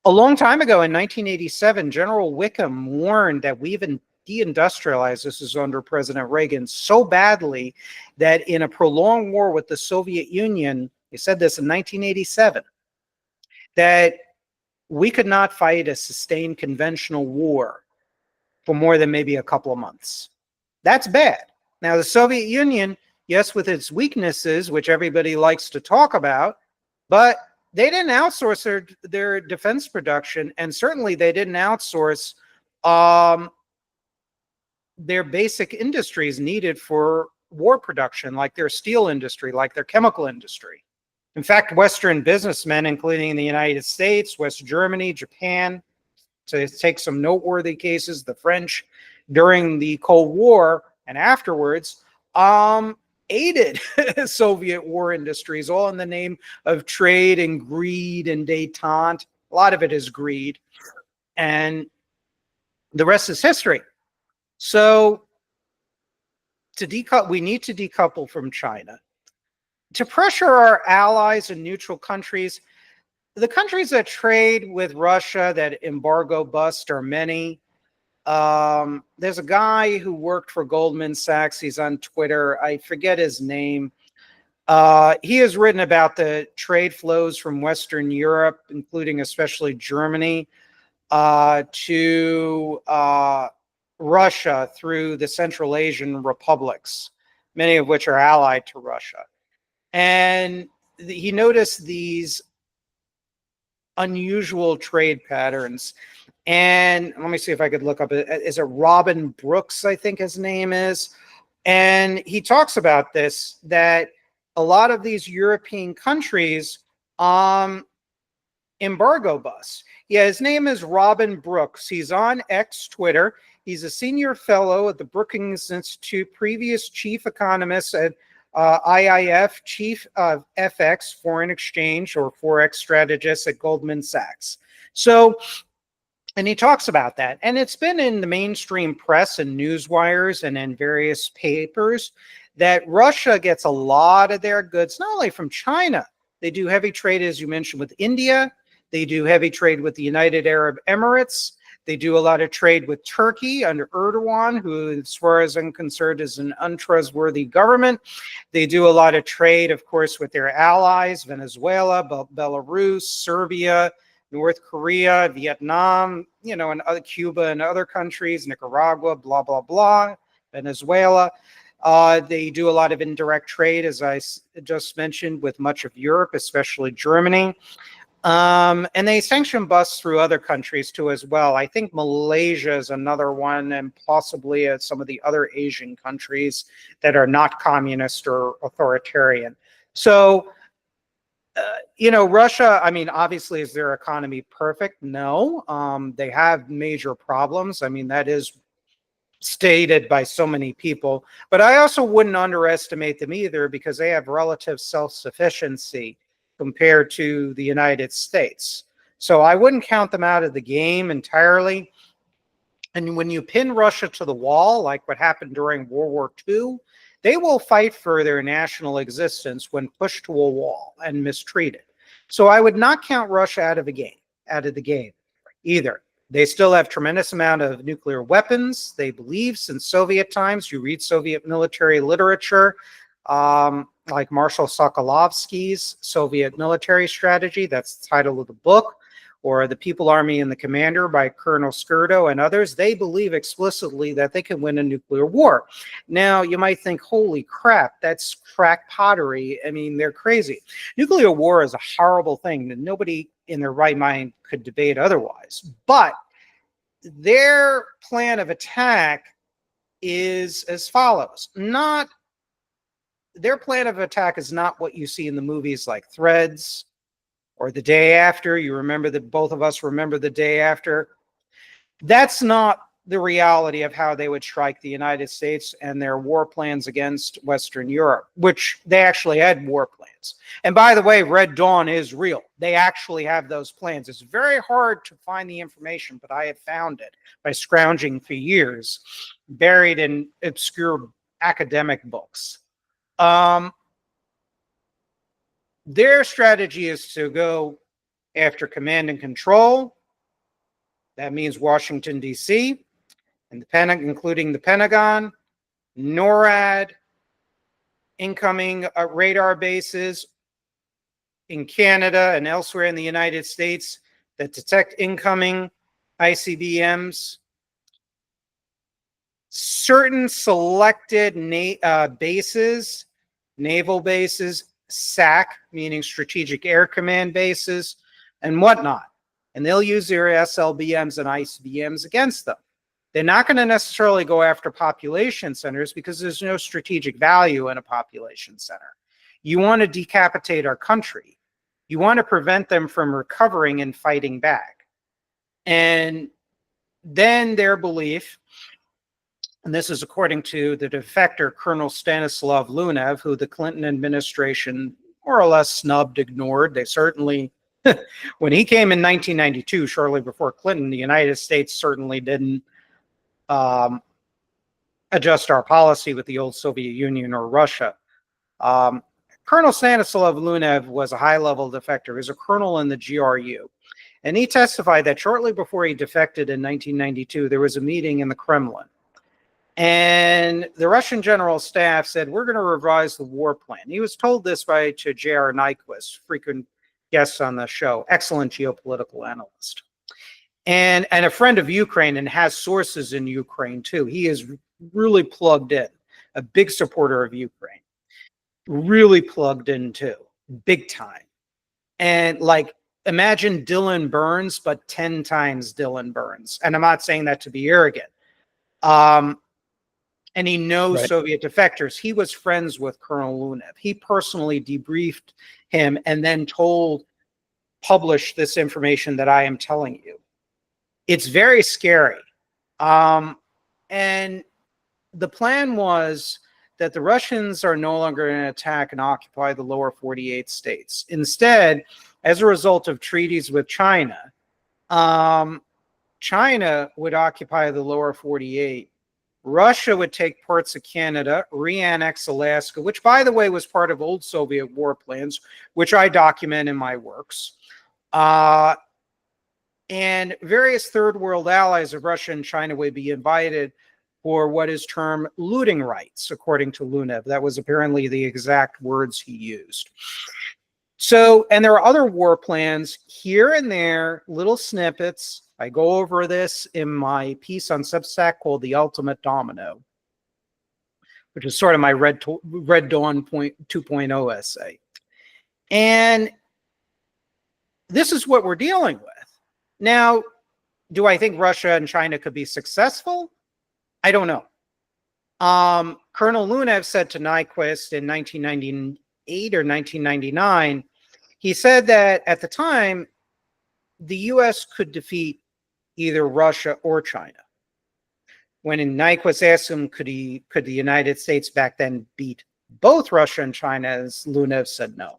A long time ago in 1987, General Wickham warned that we even deindustrialized, this is under President Reagan, so badly that in a prolonged war with the Soviet Union, he said this in 1987, that we could not fight a sustained conventional war for more than maybe a couple of months. That's bad. Now, the Soviet Union, yes, with its weaknesses, which everybody likes to talk about, but they didn't outsource their defense production, and certainly they didn't outsource their basic industries needed for war production, like their steel industry, like their chemical industry. In fact, Western businessmen, including the United States, West Germany, Japan, to take some noteworthy cases, the French during the Cold War and afterwards, aided Soviet war industries, all in the name of trade and greed and détente. A lot of it is greed. And the rest is history. So we need to decouple from China. To pressure our allies and neutral countries, the countries that trade with Russia, that embargo bust, are many. There's a guy who worked for Goldman Sachs. He's on Twitter. I forget his name. He has written about the trade flows from Western Europe, including especially Germany, to Russia through the Central Asian republics, many of which are allied to Russia. And he noticed these unusual trade patterns. And let me see if I could look up, is it Robin Brooks, I think his name is. And he talks about this, that a lot of these European countries embargo bust. Yeah, his name is Robin Brooks. He's on X Twitter. He's a senior fellow at the Brookings Institute, previous chief economist at IIF, chief of FX, foreign exchange or forex strategist at Goldman Sachs. So, and he talks about that. And it's been in the mainstream press and news wires and in various papers that Russia gets a lot of their goods, not only from China. They do heavy trade, as you mentioned, with India. They do heavy trade with the United Arab Emirates. They do a lot of trade with Turkey under Erdogan, who, as far as I'm concerned, is an untrustworthy government. They do a lot of trade, of course, with their allies, Venezuela, Belarus, Serbia, North Korea, Vietnam, and other Cuba and other countries, Nicaragua, blah, blah, blah, Venezuela. They do a lot of indirect trade, as I just mentioned, with much of Europe, especially Germany. And they sanction busts through other countries too as well. I think Malaysia is another one, and possibly some of the other Asian countries that are not communist or authoritarian. So, Russia, I mean, obviously, is their economy perfect? No. They have major problems. I mean, that is stated by so many people. But I also wouldn't underestimate them either, because they have relative self-sufficiency compared to the United States. So I wouldn't count them out of the game entirely. And when you pin Russia to the wall, like what happened during World War II, they will fight for their national existence when pushed to a wall and mistreated. So I would not count Russia out of the game either. They still have tremendous amount of nuclear weapons. They believe since Soviet times, you read Soviet military literature, like Marshal Sokolovsky's Soviet Military Strategy, that's the title of the book, or The People, Army, and the Commander by Colonel Skirdo and others. They believe explicitly that they can win a nuclear war. Now, you might think, holy crap, that's crack pottery. I mean, they're crazy. Nuclear war is a horrible thing that nobody in their right mind could debate otherwise. But their plan of attack is as follows. Their plan of attack is not what you see in the movies like Threads or The Day After. You remember that both of us remember The Day After. That's not the reality of how they would strike the United States and their war plans against Western Europe, which they actually had war plans. And by the way, Red Dawn is real. They actually have those plans. It's very hard to find the information, but I have found it by scrounging for years, buried in obscure academic books. Their strategy is to go after command and control. That means Washington, D.C., and including the Pentagon, NORAD, incoming radar bases in Canada and elsewhere in the United States that detect incoming ICBMs. Certain selected bases, naval bases, SAC, meaning Strategic Air Command bases, and whatnot. And they'll use their SLBMs and ICBMs against them. They're not going to necessarily go after population centers because there's no strategic value in a population center. You want to decapitate our country. You want to prevent them from recovering and fighting back. And then their belief, and this is according to the defector Colonel Stanislav Lunev, who the Clinton administration more or less snubbed, ignored. They certainly, when he came in 1992, shortly before Clinton, the United States certainly didn't adjust our policy with the old Soviet Union or Russia. Colonel Stanislav Lunev was a high-level defector. He was a colonel in the GRU. And he testified that shortly before he defected in 1992, there was a meeting in the Kremlin. And the Russian general staff said, we're going to revise the war plan. He was told this by J.R. Nyquist, frequent guest on the show, excellent geopolitical analyst. And a friend of Ukraine and has sources in Ukraine too. He is really plugged in, a big supporter of Ukraine. Really plugged in too, big time. And like, imagine Dylan Burns, but 10 times Dylan Burns. And I'm not saying that to be arrogant. And he knows right. Soviet defectors. He was friends with Colonel Lunev. He personally debriefed him and then told publish this information that I am telling you. It's very scary. And the plan was that the Russians are no longer going to attack and occupy the lower 48 states. Instead, as a result of treaties with China, China would occupy the lower 48. Russia would take parts of Canada, re-annex Alaska, which, by the way, was part of old Soviet war plans, which I document in my works. And various third world allies of Russia and China would be invited for what is termed looting rights, according to Lunev. That was apparently the exact words he used. So, and there are other war plans here and there, little snippets. I go over this in my piece on Substack called The Ultimate Domino, which is sort of my Red Dawn 2.0 essay. And this is what we're dealing with. Now, do I think Russia and China could be successful? I don't know. Colonel Lunev said to Nyquist in 1998 or 1999, he said that at the time, the U.S. could defeat either Russia or China. When Nyquist asked him, could the United States back then beat both Russia and China, as Lunev said no.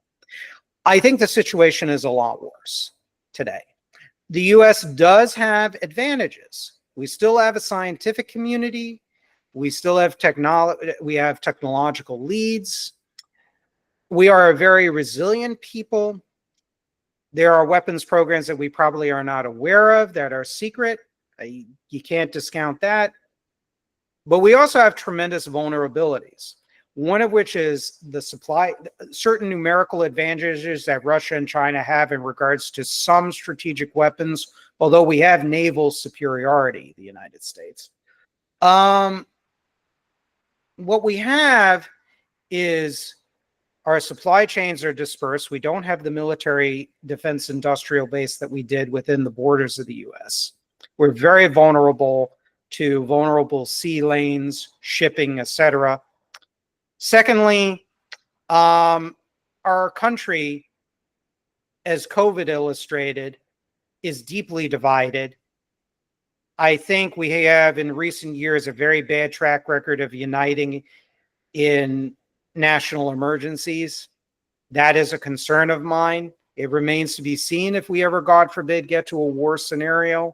I think the situation is a lot worse today. The U.S. does have advantages. We still have a scientific community. We still have technological leads. We are a very resilient people. There are weapons programs that we probably are not aware of that are secret. You can't discount that. But we also have tremendous vulnerabilities, one of which is the supply, certain numerical advantages that Russia and China have in regards to some strategic weapons, although we have naval superiority, the United States. What we have is our supply chains are dispersed. We don't have the military defense industrial base that we did within the borders of the U.S. We're very vulnerable to vulnerable sea lanes, shipping, etc. Secondly, our country, as COVID illustrated, is deeply divided. I think we have in recent years a very bad track record of uniting in national emergencies. That is a concern of mine. It remains to be seen if we ever, God forbid, get to a war scenario,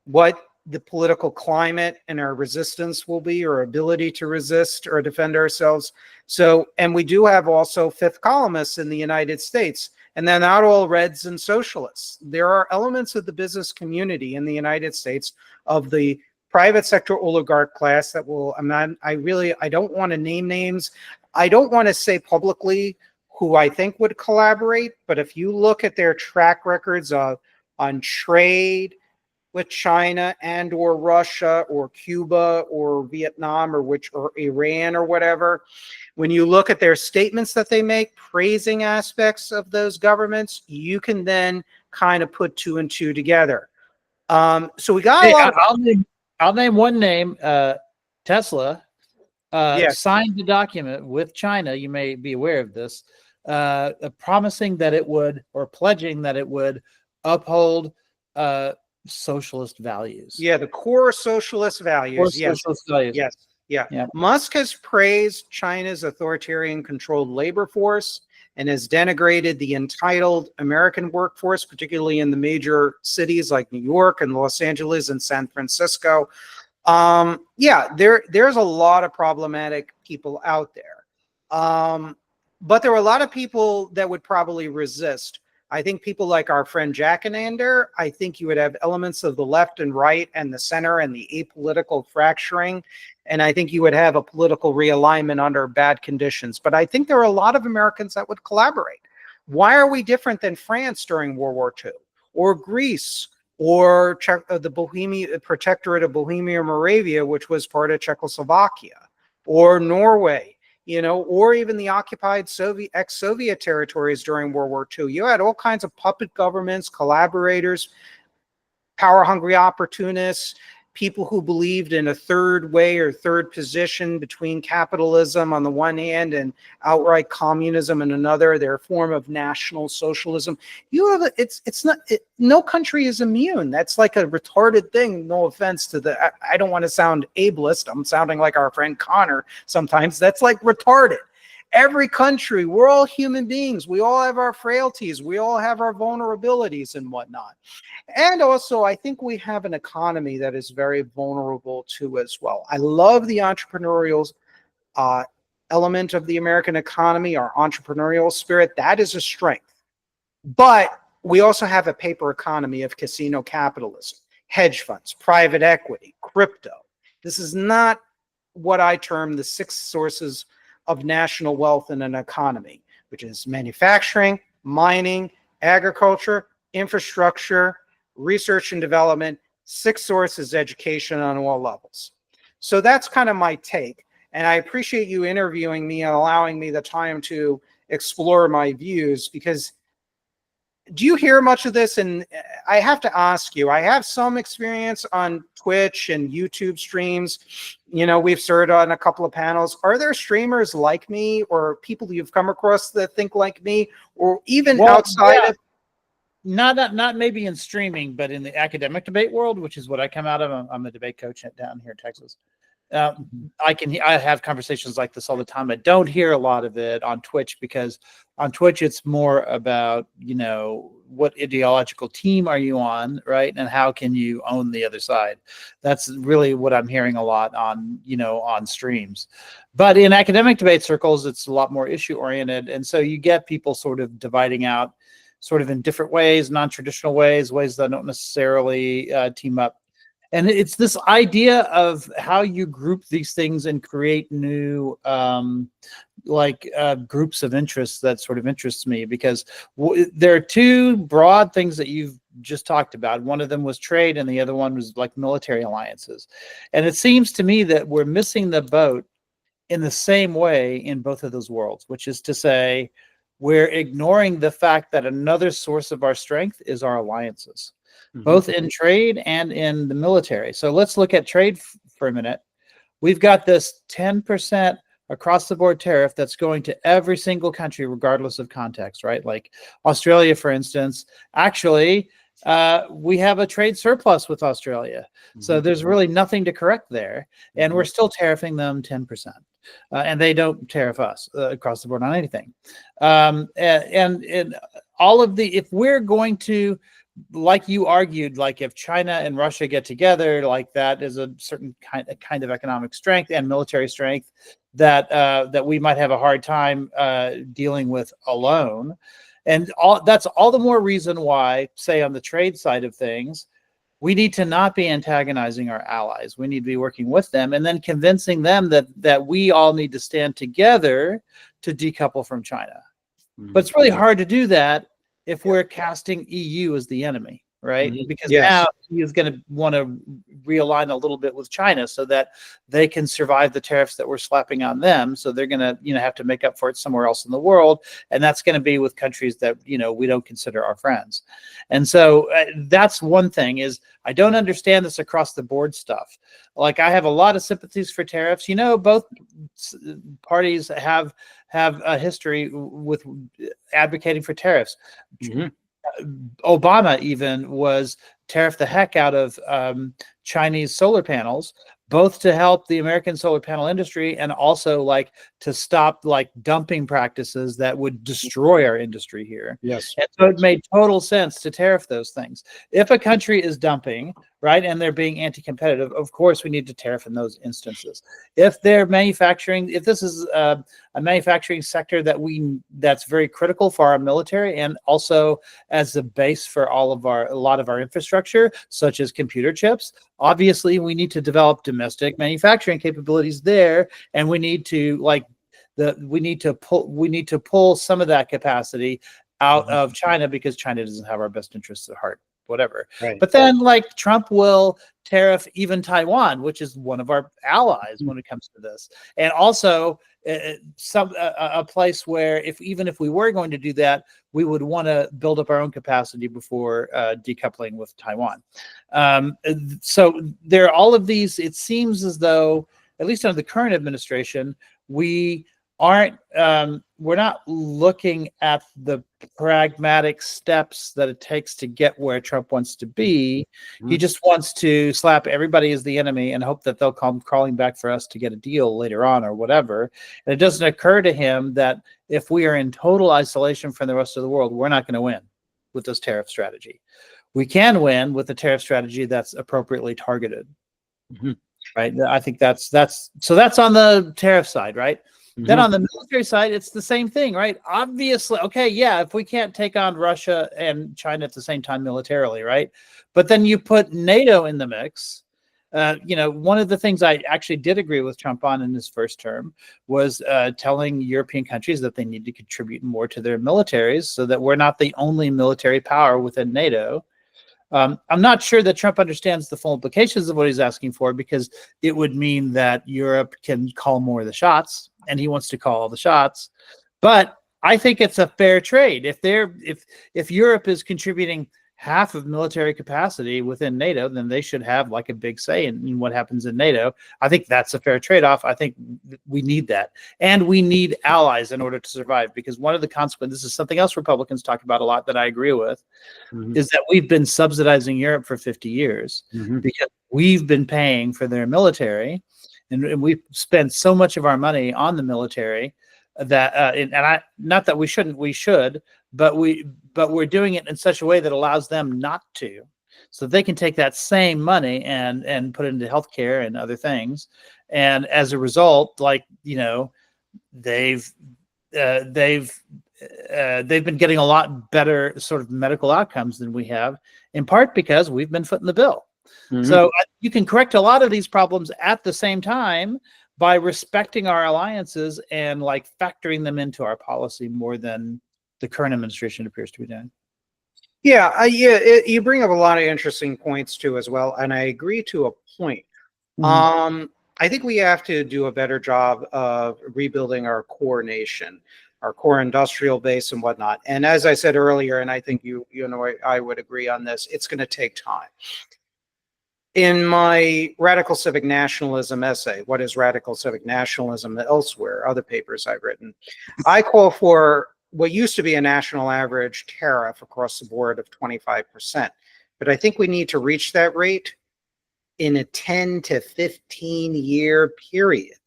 what the political climate and our resistance will be, or ability to resist or defend ourselves. So, and we do have also fifth columnists in the United States, and they're not all Reds and socialists. There are elements of the business community in the United States, of the private sector oligarch class that will, I don't want to name names. I don't want to say publicly who I think would collaborate, but if you look at their track records on trade with China and or Russia or Cuba or Vietnam or Iran or whatever, when you look at their statements that they make praising aspects of those governments, you can then kind of put two and two together. So we got a lot of... I'll name one name. Tesla yes. signed the document with China. You may be aware of this, promising that it would, or pledging that it would, uphold socialist values. Yeah, the core socialist values. Yes. Socialist values. Yes. Yeah. Musk has praised China's authoritarian controlled labor force and has denigrated the entitled American workforce, particularly in the major cities like New York and Los Angeles and San Francisco. There's a lot of problematic people out there. But there are a lot of people that would probably resist. I think people like our friend Jack Anander, I think you would have elements of the left and right and the center and the apolitical fracturing. And I think you would have a political realignment under bad conditions. But I think there are a lot of Americans that would collaborate. Why are we different than France during World War II, or Greece, or the Protectorate of Bohemia and Moravia, which was part of Czechoslovakia, or Norway? Or even the occupied ex-Soviet territories during World War II. You had all kinds of puppet governments, collaborators, power-hungry opportunists, people who believed in a third way or third position between capitalism on the one hand and outright communism on another, their form of national socialism. No country is immune. That's like a retarded thing. No offense to I don't want to sound ableist. I'm sounding like our friend Connor sometimes. That's like retarded. Every country, we're all human beings. We all have our frailties. We all have our vulnerabilities and whatnot. And also, I think we have an economy that is very vulnerable too as well. I love the entrepreneurial element of the American economy, our entrepreneurial spirit. That is a strength. But we also have a paper economy of casino capitalism, hedge funds, private equity, crypto. This is not what I term the 6 sources of national wealth in an economy, which is manufacturing, mining, agriculture, infrastructure, research and development. 6 sources, education on all levels. So that's kind of my take. And I appreciate you interviewing me and allowing me the time to explore my views, because do you hear much of this? And I have to ask you, I have some experience on Twitch and YouTube streams. You know, we've served on a couple of panels. Are there streamers like me or people you've come across that think like me, or even outside of? Not maybe in streaming, but in the academic debate world, which is what I come out of. I'm a debate coach down here in Texas. I have conversations like this all the time. I don't hear a lot of it on Twitch, because on Twitch it's more about, you know, what ideological team are you on, right? And how can you own the other side? That's really what I'm hearing a lot on, you know, on streams. But in academic debate circles, it's a lot more issue oriented. And so you get people sort of dividing out sort of in different ways, non-traditional ways that don't necessarily team up. And it's this idea of how you group these things and create new groups of interests that sort of interests me, because there are 2 broad things that you've just talked about. One of them was trade, and the other one was like military alliances. And it seems to me that we're missing the boat in the same way in both of those worlds, which is to say, we're ignoring the fact that another source of our strength is our alliances. Both in trade and in the military. So let's look at trade for a minute. We've got this 10% across the board tariff that's going to every single country, regardless of context, right? Like Australia, for instance, actually, we have a trade surplus with Australia. So there's really nothing to correct there. And we're still tariffing them 10%. And they don't tariff us across the board on anything. And all of if we're going to, like you argued, like if China and Russia get together, like that is a certain kind of economic strength and military strength that we might have a hard time dealing with alone. And that's all the more reason why, say on the trade side of things, we need to not be antagonizing our allies. We need to be working with them and then convincing them that we all need to stand together to decouple from China. But it's really hard to do that if we're casting EU as the enemy, right? Because now EU is going to want to realign a little bit with China so that they can survive the tariffs that we're slapping on them. So they're going to, have to make up for it somewhere else in the world, and that's going to be with countries that we don't consider our friends. And so that's one thing. Is I don't understand this across the board stuff. Like I have a lot of sympathies for tariffs. Both parties have a history with advocating for tariffs. Obama even was tariffed the heck out of Chinese solar panels, both to help the American solar panel industry and also like to stop like dumping practices that would destroy our industry here. Yes. And so it made total sense to tariff those things. If a country is dumping, right, and they're being anti-competitive, of course we need to tariff in those instances. If they're manufacturing, if this is a manufacturing sector that's very critical for our military and also as the base for a lot of our infrastructure, such as computer chips, obviously we need to develop domestic manufacturing capabilities there, and we need to pull some of that capacity out of China, because China doesn't have our best interests at heart, whatever. Right. But then like Trump will tariff even Taiwan, which is one of our allies when it comes to this. And also a place where even if we were going to do that, we would want to build up our own capacity before decoupling with Taiwan. So there are all of these. It seems as though, at least under the current administration, we aren't we're not looking at the pragmatic steps that it takes to get where Trump wants to be. He just wants to slap everybody as the enemy and hope that they'll come crawling back for us to get a deal later on or whatever. And it doesn't occur to him that if we are in total isolation from the rest of the world, we're not going to win with this tariff strategy. We can win with a tariff strategy that's appropriately targeted. Right. I think that's on the tariff side, right? Then on the military side, it's the same thing, right? Obviously, okay, yeah, if we can't take on Russia and China at the same time militarily, right? But then you put NATO in the mix. One of the things I actually did agree with Trump on in his first term was telling European countries that they need to contribute more to their militaries so that we're not the only military power within NATO. I'm not sure that Trump understands the full implications of what he's asking for, because it would mean that Europe can call more of the shots, and he wants to call all the shots. But I think it's a fair trade. If Europe is contributing half of military capacity within NATO, then they should have like a big say in what happens in NATO. I think that's a fair trade-off. I think we need that. And we need allies in order to survive, because one of the consequences, this is something else Republicans talk about a lot that I agree with, is that we've been subsidizing Europe for 50 years because we've been paying for their military, and we've spent so much of our money on the military that, not that we shouldn't, we should, but we're doing it in such a way that allows them not to, so they can take that same money and put it into healthcare and other things. And as a result, they've been getting a lot better sort of medical outcomes than we have, in part because we've been footing the bill. So you can correct a lot of these problems at the same time by respecting our alliances and factoring them into our policy more than the current administration appears to be doing. You bring up a lot of interesting points too as well, and I agree to a point. I think we have to do a better job of rebuilding our core nation, our core industrial base and whatnot. And as I said earlier, and I think I would agree on this, it's going to take time. In my Radical Civic Nationalism essay, What is Radical Civic Nationalism, elsewhere, other papers I've written, I call for what used to be a national average tariff across the board of 25%. But I think we need to reach that rate in a 10 to 15 year period.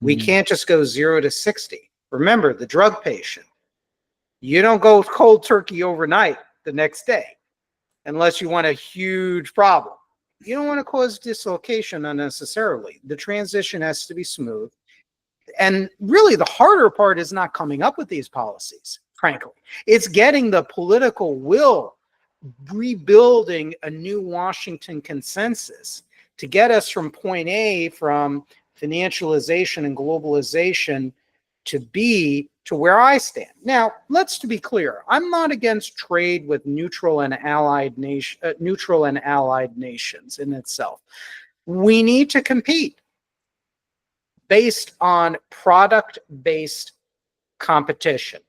We can't just go 0 to 60. Remember, the drug patient, you don't go cold turkey overnight the next day unless you want a huge problem. You don't want to cause dislocation unnecessarily. The transition has to be smooth. And really, the harder part is not coming up with these policies, frankly. It's getting the political will, rebuilding a new Washington consensus to get us from point A, from financialization and globalization, to B, to where I stand. Now, let's be clear. I'm not against trade with neutral and allied nations in itself. We need to compete based on product-based competition.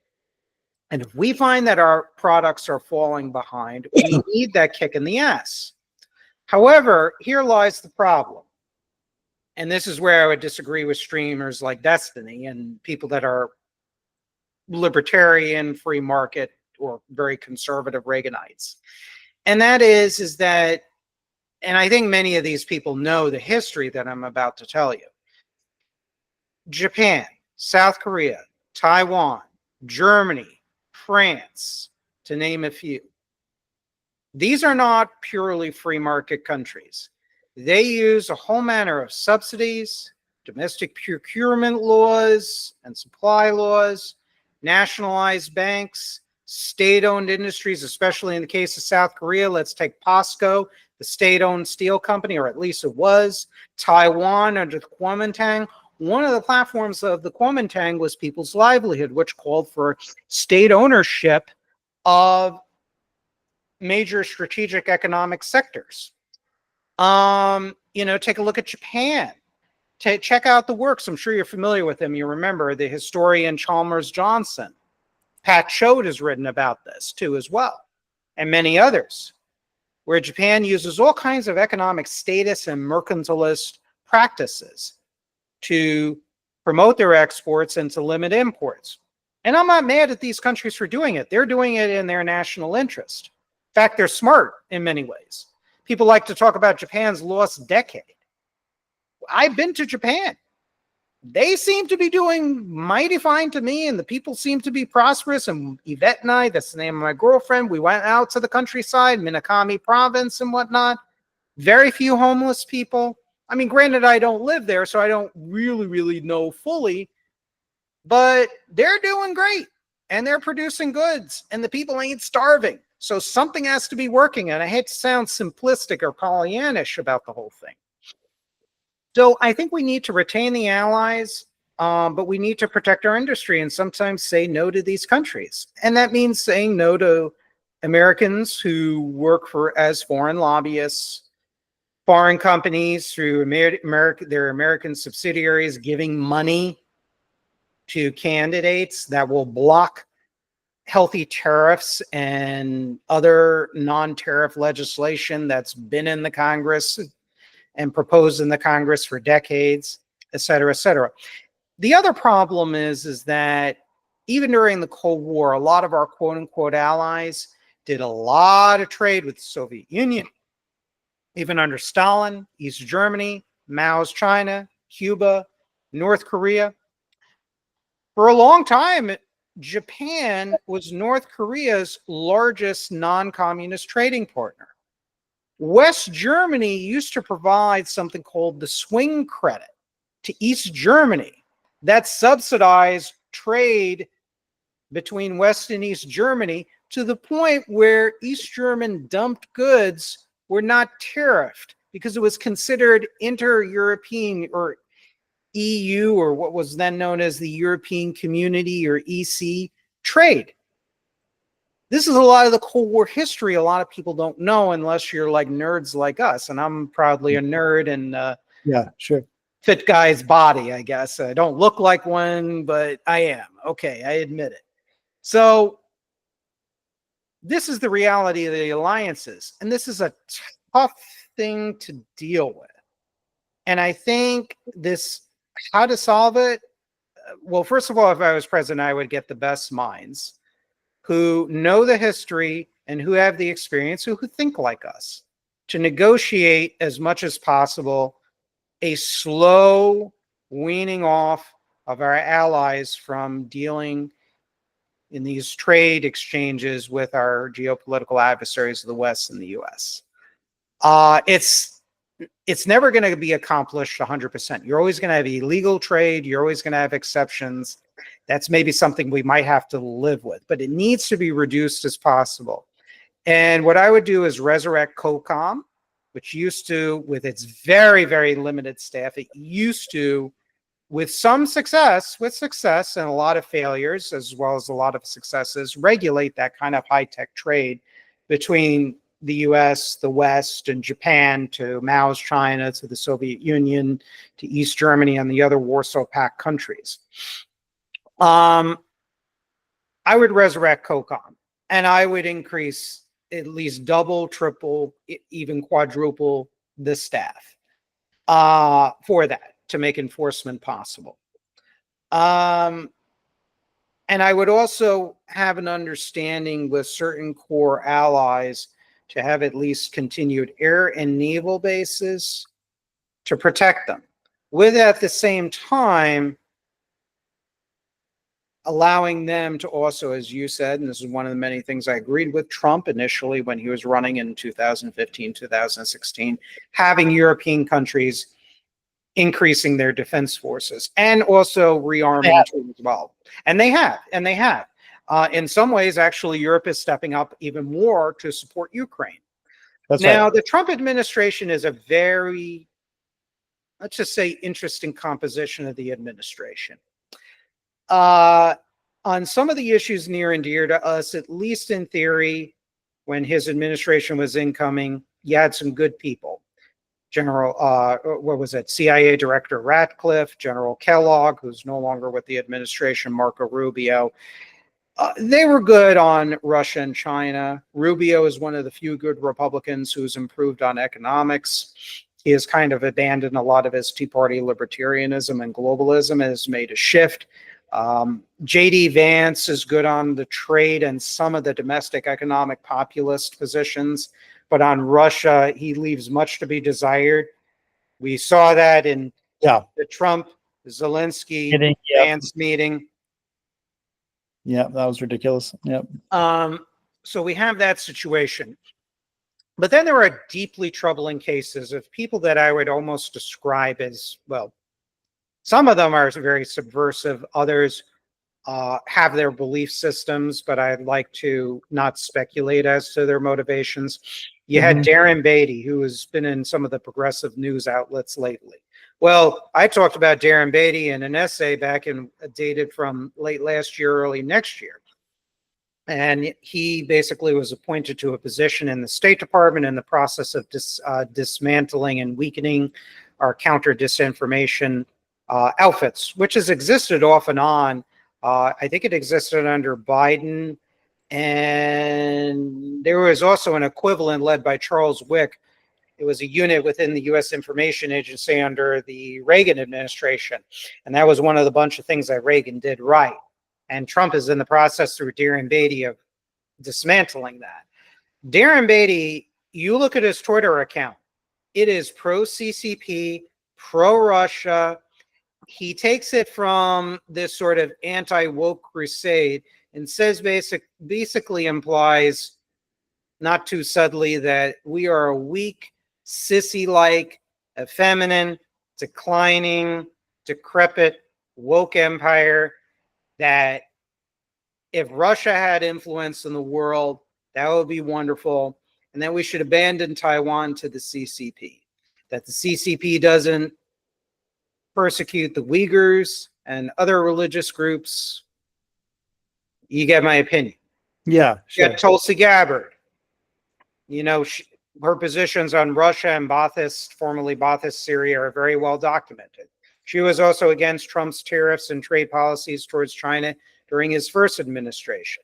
And if we find that our products are falling behind, we need that kick in the ass. However, here lies the problem. And this is where I would disagree with streamers like Destiny and people that are libertarian, free market, or very conservative Reaganites. And that is that, and I think many of these people know the history that I'm about to tell you. Japan, South Korea, Taiwan, Germany, France, to name a few. These are not purely free market countries. They use a whole manner of subsidies, domestic procurement laws and supply laws, nationalized banks, state-owned industries, especially in the case of South Korea. Let's take POSCO, the state-owned steel company, or at least it was. Taiwan under the Kuomintang. One of the platforms of the Kuomintang was people's livelihood, which called for state ownership of major strategic economic sectors. Take a look at Japan. Check out the works. I'm sure you're familiar with him. You remember the historian Chalmers Johnson. Pat Choate has written about this too as well, and many others, where Japan uses all kinds of economic status and mercantilist practices to promote their exports and to limit imports. And I'm not mad at these countries for doing it. They're doing it in their national interest. In fact, they're smart in many ways. People like to talk about Japan's lost decade. I've been to Japan. They seem to be doing mighty fine to me, and the people seem to be prosperous. And Yvette and I, that's the name of my girlfriend, we went out to the countryside, Minakami province and whatnot. Very few homeless people. I mean, granted, I don't live there, so I don't really know fully, but they're doing great, and they're producing goods, and the people ain't starving. So something has to be working, and I hate to sound simplistic or Pollyannish about the whole thing. So I think we need to retain the allies, but we need to protect our industry and sometimes say no to these countries. And that means saying no to Americans who work as foreign lobbyists, foreign companies through their American subsidiaries giving money to candidates that will block healthy tariffs and other non-tariff legislation that's been in the Congress and proposed in the Congress for decades, et cetera, et cetera. The other problem is that even during the Cold War, a lot of our quote unquote allies did a lot of trade with the Soviet Union. Even under Stalin, East Germany, Mao's China, Cuba, North Korea. For a long time, Japan was North Korea's largest non-communist trading partner. West Germany used to provide something called the swing credit to East Germany that subsidized trade between West and East Germany to the point where East German dumped goods were not tariffed because it was considered inter-European or EU, or what was then known as the European Community or EC trade. This is a lot of the Cold War history a lot of people don't know unless you're like nerds like us. And I'm proudly a nerd and yeah, sure. Fit guy's body, I guess. I don't look like one, but I am. Okay, I admit it. So this is the reality of the alliances. And this is a tough thing to deal with. And I think how to solve it? Well, first of all, if I was president, I would get the best minds who know the history and who have the experience, who think like us, to negotiate as much as possible a slow weaning off of our allies from dealing in these trade exchanges with our geopolitical adversaries of the West and the US. It's never going to be accomplished 100%. You're always going to have illegal trade. You're always going to have exceptions. That's maybe something we might have to live with, but it needs to be reduced as possible. And what I would do is resurrect COCOM, which used to, with its very limited staff, it used to, with some success, and a lot of failures, as well as a lot of successes, regulate that kind of high-tech trade between the US, the West, and Japan, to Mao's China, to the Soviet Union, to East Germany, and the other Warsaw Pact countries. I would resurrect COCOM, and I would increase at least double, triple, even quadruple the staff for that, to make enforcement possible. And I would also have an understanding with certain core allies to have at least continued air and naval bases to protect them, with at the same time allowing them to also, as you said, and this is one of the many things I agreed with Trump initially when he was running in 2015, 2016, having European countries increasing their defense forces and also rearming as well. And they have. In some ways, actually, Europe is stepping up even more to support Ukraine. That's now, right. The Trump administration is a very, let's just say, interesting composition of the administration. On some of the issues near and dear to us, at least in theory, when his administration was incoming, you had some good people. General, CIA Director Ratcliffe, General Kellogg, who's no longer with the administration, Marco Rubio. They were good on Russia and China. Rubio is one of the few good Republicans who's improved on economics. He has kind of abandoned a lot of his Tea Party libertarianism and globalism and has made a shift. J.D. Vance is good on the trade and some of the domestic economic populist positions, but on Russia, he leaves much to be desired. We saw that in the Trump, Zelensky, Vance meeting. Yeah, that was ridiculous. Yep. So we have that situation. But then there are deeply troubling cases of people that I would almost describe as, well, some of them are very subversive. Others have their belief systems, but I'd like to not speculate as to their motivations. You had Darren Beatty, who has been in some of the progressive news outlets lately. Well, I talked about Darren Beatty in an essay back in dated from late last year, early next year. And he basically was appointed to a position in the State Department in the process of dismantling and weakening our counter disinformation outfits, which has existed off and on. I think it existed under Biden, and there was also an equivalent led by Charles Wick. It was a unit within the U.S. Information Agency under the Reagan administration, and that was one of the bunch of things that Reagan did right. And Trump is in the process through Darren Beatty of dismantling that. Darren Beatty, you look at his Twitter account, it is pro-CCP, pro-Russia. He takes it from this sort of anti-woke crusade and says basically implies, not too subtly, that we are a weak, sissy-like, effeminate, declining, decrepit, woke empire that if Russia had influence in the world, that would be wonderful, and that we should abandon Taiwan to the CCP, that the CCP doesn't persecute the Uyghurs and other religious groups. You get my opinion. Yeah, sure. You got Tulsi Gabbard. You know, her positions on Russia and Ba'athist, formerly Ba'athist Syria, are very well documented. She was also against Trump's tariffs and trade policies towards China during his first administration.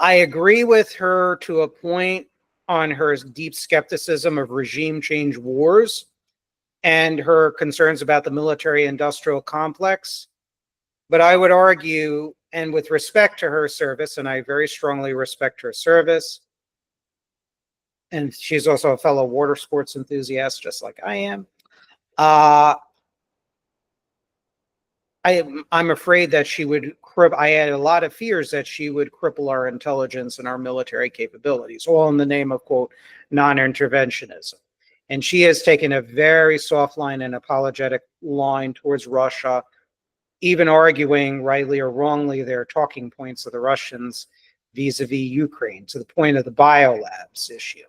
I agree with her to a point on her deep skepticism of regime change wars and her concerns about the military-industrial complex. But I would argue, and with respect to her service, and I very strongly respect her service, and she's also a fellow water sports enthusiast, just like I am, I'm afraid that she would I had a lot of fears that she would cripple our intelligence and our military capabilities, all in the name of, quote, non-interventionism. And she has taken a very soft line and apologetic line towards Russia, even arguing, rightly or wrongly, their talking points of the Russians vis-a-vis Ukraine, to the point of the biolabs issue.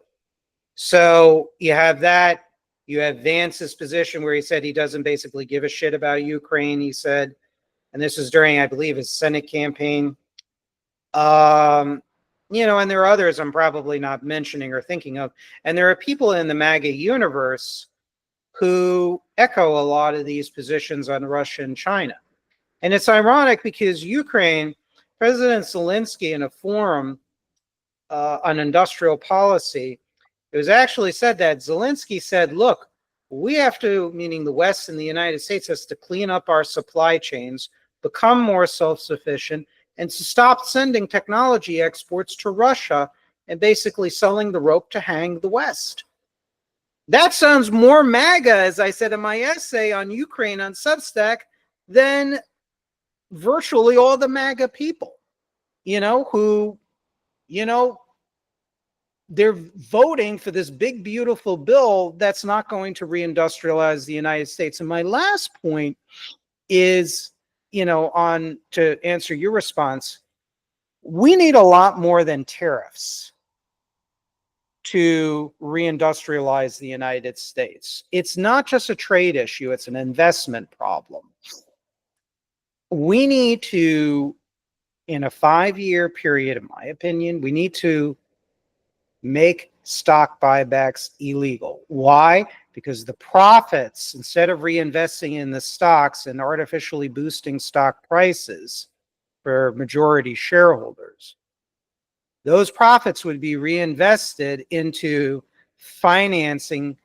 So you have that. You have Vance's position where he said he doesn't basically give a shit about Ukraine, he said, and this was during, I believe, his Senate campaign. You know, and there are others I'm probably not mentioning or thinking of. And there are people in the MAGA universe who echo a lot of these positions on Russia and China. And it's ironic because Ukraine, President Zelensky, in a forum on industrial policy, it was actually said that Zelensky said, look, we have to, meaning the West and the United States, has to clean up our supply chains, become more self-sufficient, and to stop sending technology exports to Russia and basically selling the rope to hang the West. That sounds more MAGA, as I said in my essay on Ukraine on Substack, than virtually all the MAGA people, you know, who, you know, they're voting for this big, beautiful bill that's not going to reindustrialize the United States. And my last point is, you know, on to answer your response, we need a lot more than tariffs to reindustrialize the United States. It's not just a trade issue, it's an investment problem. We need to, in a 5-year period, in my opinion, we need to make stock buybacks illegal. Why? Because the profits, instead of reinvesting in the stocks and artificially boosting stock prices, for majority shareholders. Those profits would be reinvested into financing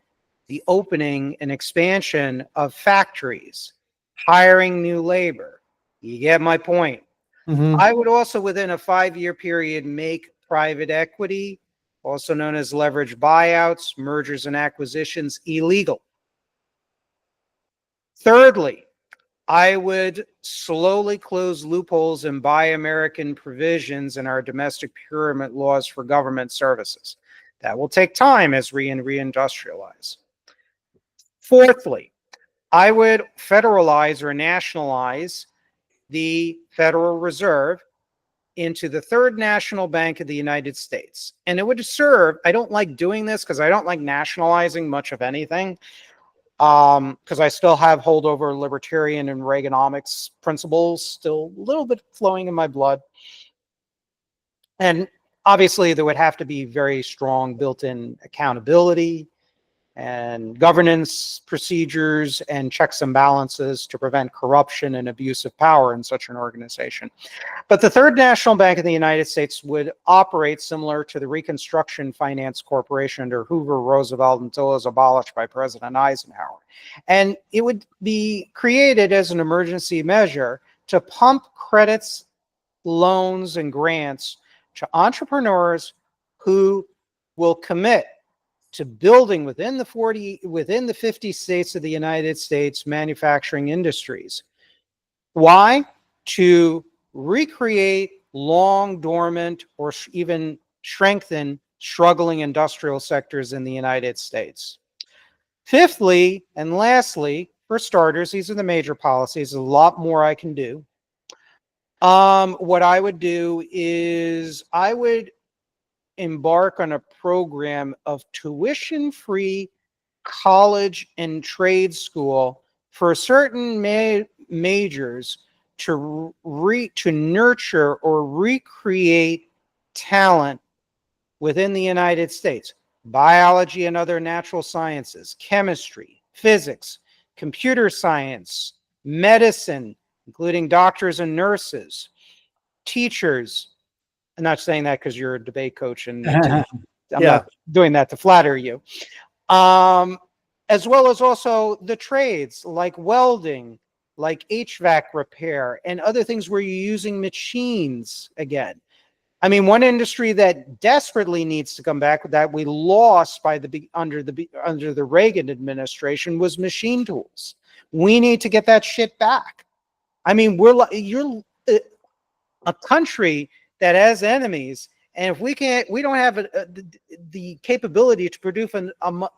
the opening and expansion of factories, hiring new labor. You get my point. I would also, within a 5-year period, make private equity, also known as leverage buyouts, mergers and acquisitions, illegal. Thirdly, I would slowly close loopholes and buy American provisions in our domestic procurement laws for government services. That will take time as we reindustrialize. Fourthly, I would federalize or nationalize the Federal Reserve into the third national bank of the United States. And it would serve, I don't like doing this because I don't like nationalizing much of anything, because I still have holdover libertarian and Reaganomics principles still a little bit flowing in my blood. And obviously there would have to be very strong built-in accountability and governance procedures and checks and balances to prevent corruption and abuse of power in such an organization. But the Third National Bank of the United States would operate similar to the Reconstruction Finance Corporation under Hoover, Roosevelt, until it was abolished by President Eisenhower. And it would be created as an emergency measure to pump credits, loans, and grants to entrepreneurs who will commit to building within the 50 states of the United States manufacturing industries. Why? To recreate long dormant or even strengthen struggling industrial sectors in the United States. Fifthly, and lastly, for starters, these are the major policies. There's a lot more I can do. What I would do is I would embark on a program of tuition-free college and trade school for certain majors to nurture or recreate talent within the United States. Biology and other natural sciences, chemistry, physics, computer science, medicine, including doctors and nurses, teachers. I'm not saying that because you're a debate coach and I'm not doing that to flatter you. As well as also the trades like welding, like HVAC repair, and other things where you're using machines again. I mean, one industry that desperately needs to come back that we lost by under the Reagan administration was machine tools. We need to get that shit back. I mean, you're a country that has enemies, and if we don't have the capability to produce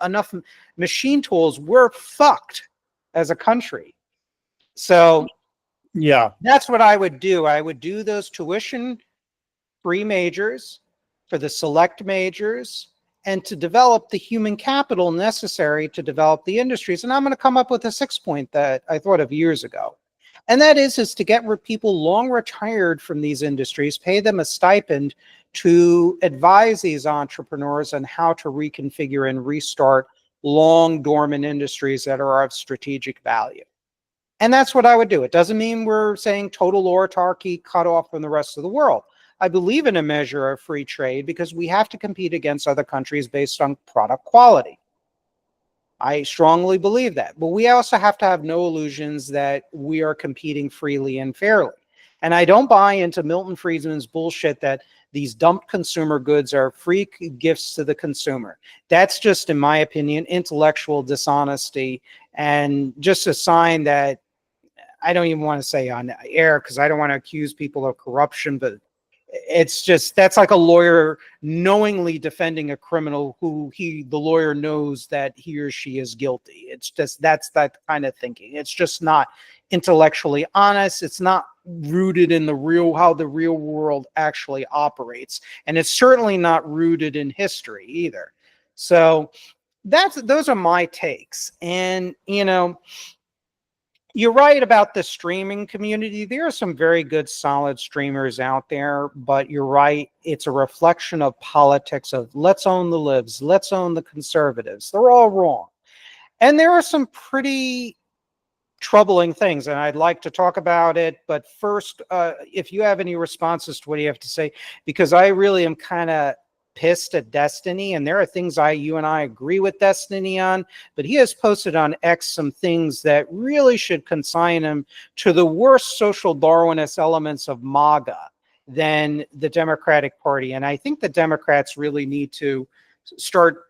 enough machine tools, we're fucked as a country. So yeah, that's what I would do. I would do those tuition-free majors for the select majors and to develop the human capital necessary to develop the industries. And I'm going to come up with a 6th point that I thought of years ago. And that is to get people long retired from these industries, pay them a stipend to advise these entrepreneurs on how to reconfigure and restart long dormant industries that are of strategic value. And that's what I would do. It doesn't mean we're saying total autarky, cut off from the rest of the world. I believe in a measure of free trade because we have to compete against other countries based on product quality. I strongly believe that. But we also have to have no illusions that we are competing freely and fairly. And I don't buy into Milton Friedman's bullshit that these dumped consumer goods are free gifts to the consumer. That's just, in my opinion, intellectual dishonesty and just a sign that I don't even want to say on air because I don't want to accuse people of corruption, but it's just, that's like a lawyer knowingly defending a criminal who the lawyer knows that he or she is guilty. It's just, that's that kind of thinking. It's just not intellectually honest. It's not rooted in how the real world actually operates. And it's certainly not rooted in history either. So those are my takes. And, you know, you're right about the streaming community. There are some very good, solid streamers out there, but you're right. It's a reflection of politics of let's own the libs, let's own the conservatives. They're all wrong. And there are some pretty troubling things, and I'd like to talk about it. But first, if you have any responses to what you have to say, because I really am kind of pissed at Destiny, and there are things you and I agree with Destiny on, but he has posted on X some things that really should consign him to the worst social Darwinist elements of MAGA than the Democratic Party. And I think the Democrats really need to start,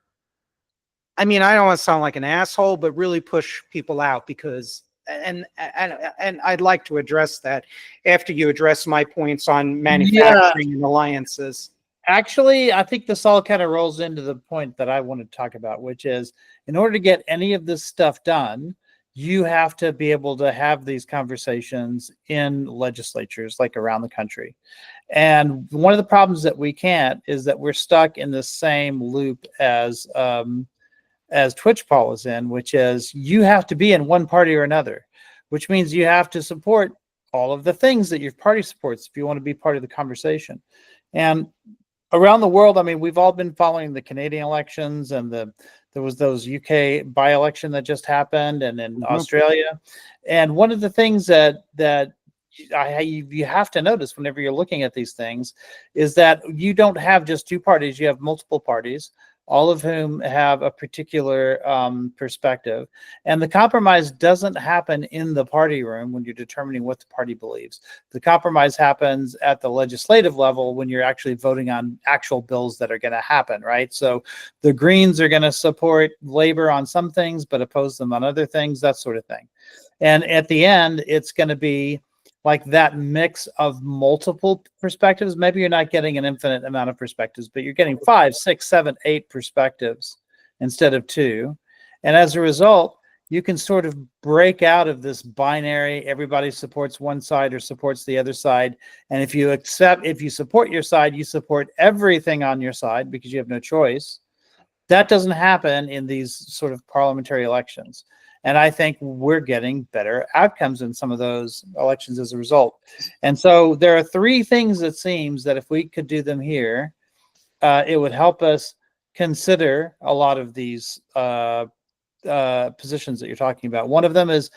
I mean, I don't want to sound like an asshole, but really push people out, because and I'd like to address that after you address my points on manufacturing and alliances. Actually, I think this all kind of rolls into the point that I want to talk about, which is, in order to get any of this stuff done, you have to be able to have these conversations in legislatures like around the country. And one of the problems that we can't is that we're stuck in the same loop as Twitch Paul is in, which is you have to be in one party or another, which means you have to support all of the things that your party supports if you want to be part of the conversation. And around the world, I mean, we've all been following the Canadian elections, and there was those UK by-election that just happened, and in Australia. And one of the things that you have to notice whenever you're looking at these things is that you don't have just two parties, you have multiple parties, all of whom have a particular perspective. And the compromise doesn't happen in the party room when you're determining what the party believes. The compromise happens at the legislative level when you're actually voting on actual bills that are going to happen, right? So the Greens are going to support Labor on some things, but oppose them on other things, that sort of thing. And at the end, it's going to be like that mix of multiple perspectives. Maybe you're not getting an infinite amount of perspectives, but you're getting 5, 6, 7, 8 perspectives instead of 2. And as a result, you can sort of break out of this binary, everybody supports one side or supports the other side. And if you support your side, you support everything on your side because you have no choice. That doesn't happen in these sort of parliamentary elections. And I think we're getting better outcomes in some of those elections as a result. And so there are 3 things, it seems, that if we could do them here, it would help us consider a lot of these positions that you're talking about. One of them is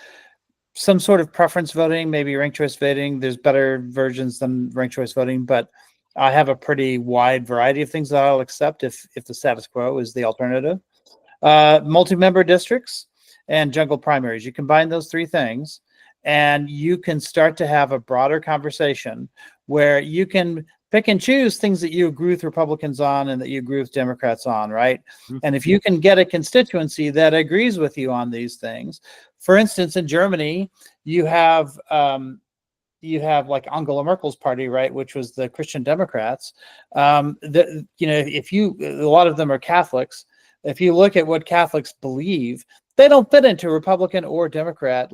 some sort of preference voting, maybe ranked choice voting. There's better versions than ranked choice voting, but I have a pretty wide variety of things that I'll accept if the status quo is the alternative. Multi-member districts and jungle primaries. You combine those 3 things and you can start to have a broader conversation where you can pick and choose things that you agree with Republicans on and that you agree with Democrats on, right? Mm-hmm. And if you can get a constituency that agrees with you on these things, for instance, in Germany, you have like Angela Merkel's party, right, which was the Christian Democrats. If a lot of them are Catholics. If you look at what Catholics believe, they don't fit into Republican or Democrat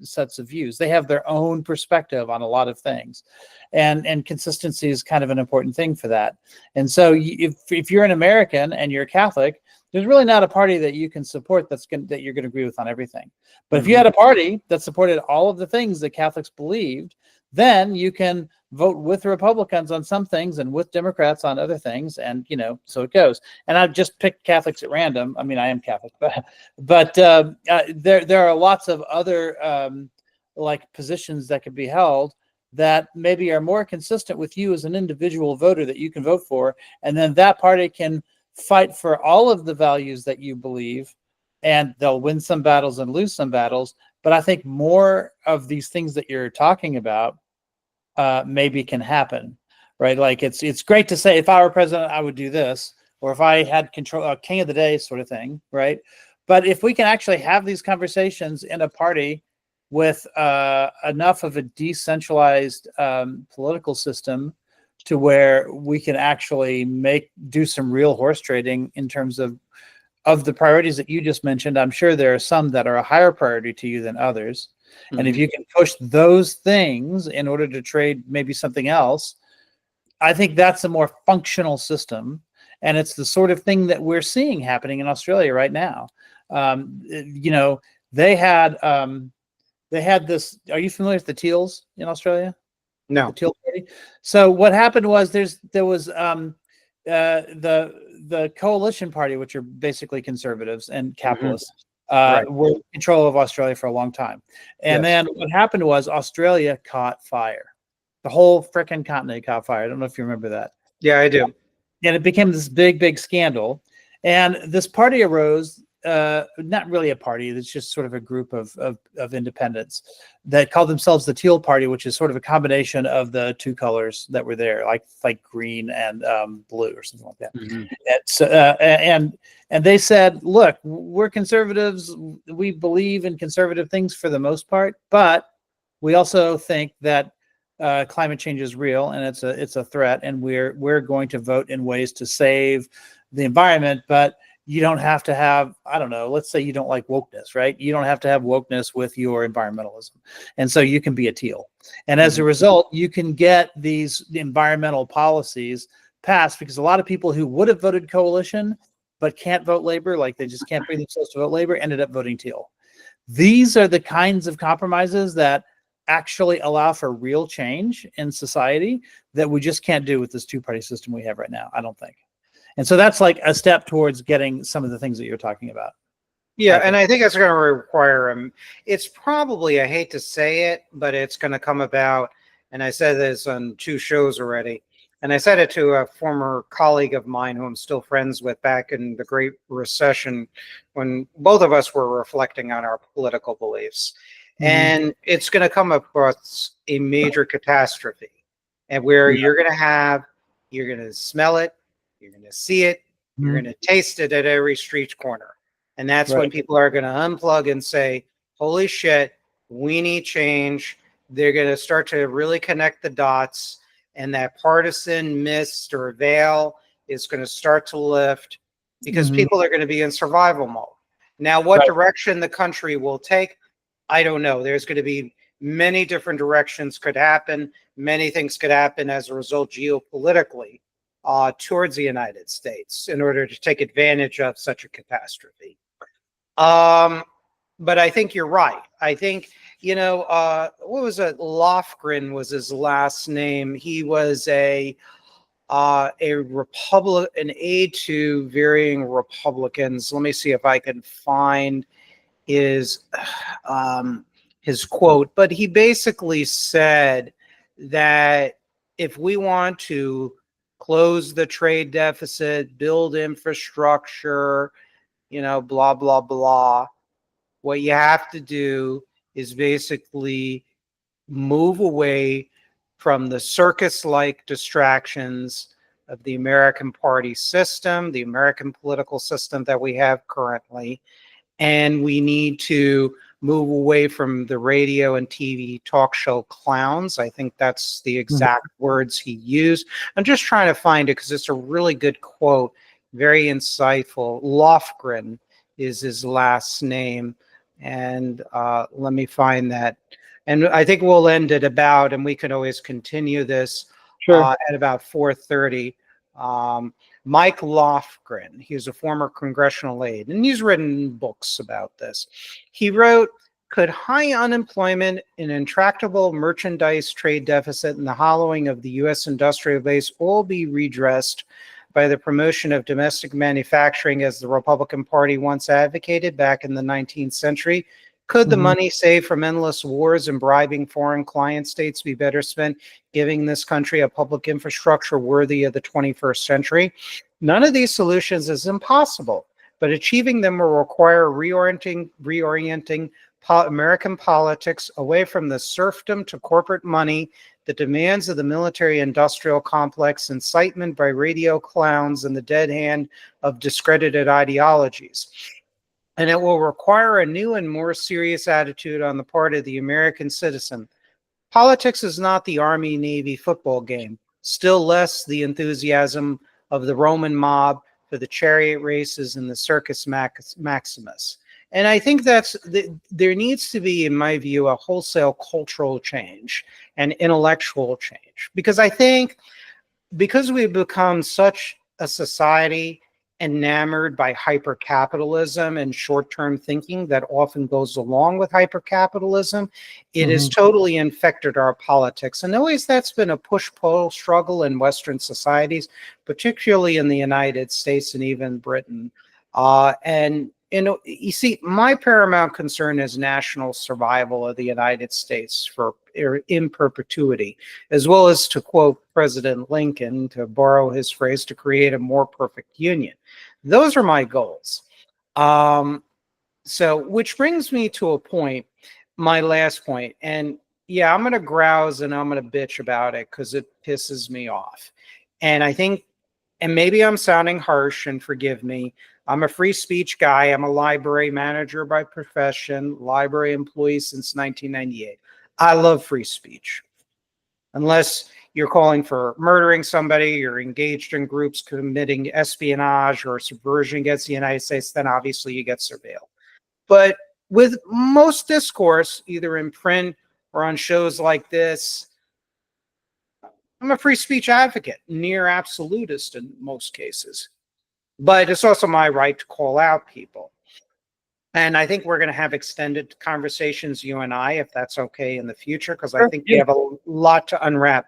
sets of views. They have their own perspective on a lot of things, and consistency is kind of an important thing for that. And so, if you're an American and you're Catholic, there's really not a party that you can support that you're going to agree with on everything. But if you had a party that supported all of the things that Catholics believed, then you can vote with Republicans on some things and with Democrats on other things, and so it goes. And I've just picked Catholics at random. I mean, I am Catholic, but there are lots of other positions that could be held that maybe are more consistent with you as an individual voter that you can vote for, and then that party can fight for all of the values that you believe, and they'll win some battles and lose some battles. But I think more of these things that you're talking about maybe can happen, right? Like it's great to say, if I were president, I would do this, or if I had control, king of the day sort of thing, right? But if we can actually have these conversations in a party with enough of a decentralized political system to where we can actually do some real horse trading in terms of the priorities that you just mentioned. I'm sure there are some that are a higher priority to you than others. Mm-hmm. And if you can push those things in order to trade maybe something else, I think that's a more functional system. And it's the sort of thing that we're seeing happening in Australia right now. They had this. Are you familiar with the Teals in Australia? No. The Teal Party. So what happened was there was the Coalition Party, which are basically conservatives and capitalists. were in control of Australia for a long time. And then what happened was Australia caught fire. The whole frickin' continent caught fire. I don't know if you remember that. Yeah, I do. And it became this big scandal. And this party arose, not really a party, it's just sort of a group of independents that called themselves the Teal Party, which is sort of a combination of the two colors that were there, like green and blue or something like that. Mm-hmm. And they said, look, we're conservatives. We believe in conservative things for the most part, but we also think that climate change is real and it's a threat, and we're going to vote in ways to save the environment. But you don't have to have, I don't know, let's say you don't like wokeness, right? You don't have to have wokeness with your environmentalism. And so you can be a teal. And as a result, you can get these environmental policies passed, because a lot of people who would have voted coalition but can't vote Labor, like they just can't bring themselves to vote Labor, ended up voting teal. These are the kinds of compromises that actually allow for real change in society that we just can't do with this two-party system we have right now, I don't think. And so that's like a step towards getting some of the things that you're talking about. Yeah, and I think it's going to require it's probably, I hate to say it, but it's going to come about, and I said this on 2 shows already, and I said it to a former colleague of mine who I'm still friends with back in the Great Recession, when both of us were reflecting on our political beliefs. And it's going to come across a major catastrophe, and where you're going to smell it, you're going to see it, you're going to taste it at every street corner. And that's when people are going to unplug and say, holy shit, we need change. They're going to start to really connect the dots, and that partisan mist or veil is going to start to lift, because people are going to be in survival mode. Now, what direction the country will take, I don't know. There's going to be many different directions could happen. Many things could happen as a result geopolitically towards the United States in order to take advantage of such a catastrophe. But I think you're right. I think, what was it? Lofgren was his last name. He was a an aide to varying Republicans. Let me see if I can find his quote, but he basically said that if we want to close the trade deficit, build infrastructure, blah, blah, blah, what you have to do is basically move away from the circus-like distractions of the American party system, the American political system that we have currently. And we need to move away from the radio and TV talk show clowns. I think that's the exact words he used. I'm just trying to find it because it's a really good quote, very insightful. Lofgren is his last name. And let me find that. And I think we'll end at about, and we can always continue this at about 4:30. Mike Lofgren, he's a former congressional aide, and he's written books about this. He wrote, could high unemployment, an intractable merchandise trade deficit, and the hollowing of the U.S. industrial base all be redressed by the promotion of domestic manufacturing as the Republican Party once advocated back in the 19th century? Could the money saved from endless wars and bribing foreign client states be better spent giving this country a public infrastructure worthy of the 21st century? None of these solutions is impossible, but achieving them will require reorienting American politics away from the serfdom to corporate money, the demands of the military-industrial complex, incitement by radio clowns, and the dead hand of discredited ideologies. And it will require a new and more serious attitude on the part of the American citizen. Politics is not the Army-Navy football game, still less the enthusiasm of the Roman mob for the chariot races and the Circus Maximus. And I think there needs to be, in my view, a wholesale cultural change and intellectual change. Because I think because we've become such a society enamored by hyper-capitalism and short-term thinking that often goes along with hyper-capitalism, it has totally infected our politics. And always that's been a push-pull struggle in Western societies, particularly in the United States and even Britain. And you see, my paramount concern is national survival of the United States in perpetuity, as well as, to quote President Lincoln, to borrow his phrase, to create a more perfect union. Those are my goals. So, which brings me to a point, my last point, and yeah, I'm going to grouse and I'm going to bitch about it because it pisses me off. And I think, and maybe I'm sounding harsh, and forgive me, I'm a free speech guy. I'm a library manager by profession, library employee since 1998. I love free speech. Unless you're calling for murdering somebody, you're engaged in groups committing espionage or subversion against the United States, then obviously you get surveilled. But with most discourse, either in print or on shows like this, I'm a free speech advocate, near absolutist in most cases. But it's also my right to call out people. And I think we're going to have extended conversations, you and I, if that's okay in the future, because I think we have a lot to unwrap.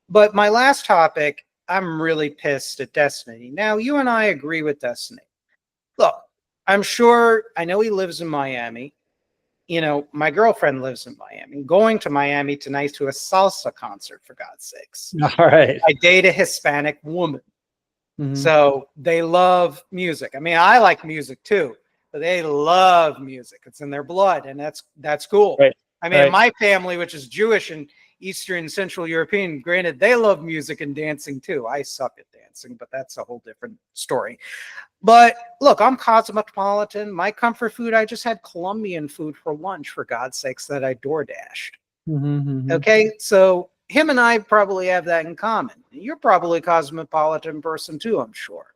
But my last topic, I'm really pissed at Destiny. Now, you and I agree with Destiny. Look, I'm sure, I know he lives in Miami. You know, my girlfriend lives in Miami. Going to Miami tonight to a salsa concert, for God's sakes. All right. I date a Hispanic woman. So they love music. I mean, I like music too, but they love music. It's in their blood, and that's cool. Right. I mean, my family, which is Jewish and Eastern Central European, granted, they love music and dancing too. I suck at dancing, but that's a whole different story. But look, I'm cosmopolitan. My comfort food, I just had Colombian food for lunch, for God's sakes, that I door dashed. Okay, so him and I probably have that in common. You're probably a cosmopolitan person too, I'm sure.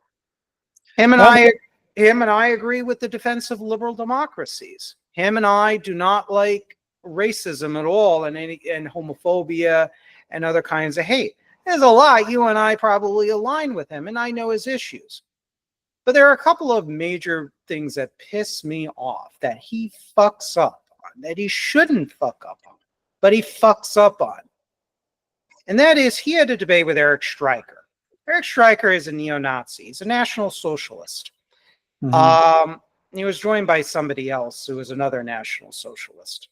Him and I agree with the defense of liberal democracies. Him and I do not like racism at all, and homophobia and other kinds of hate. There's a lot you and I probably align with him, and I know his issues. But there are a couple of major things that piss me off that he fucks up on, that he shouldn't fuck up on, but he fucks up on. And that is, he had a debate with Eric Stryker. Eric Stryker is a neo-Nazi. He's a National Socialist. He was joined by somebody else who was another National Socialist.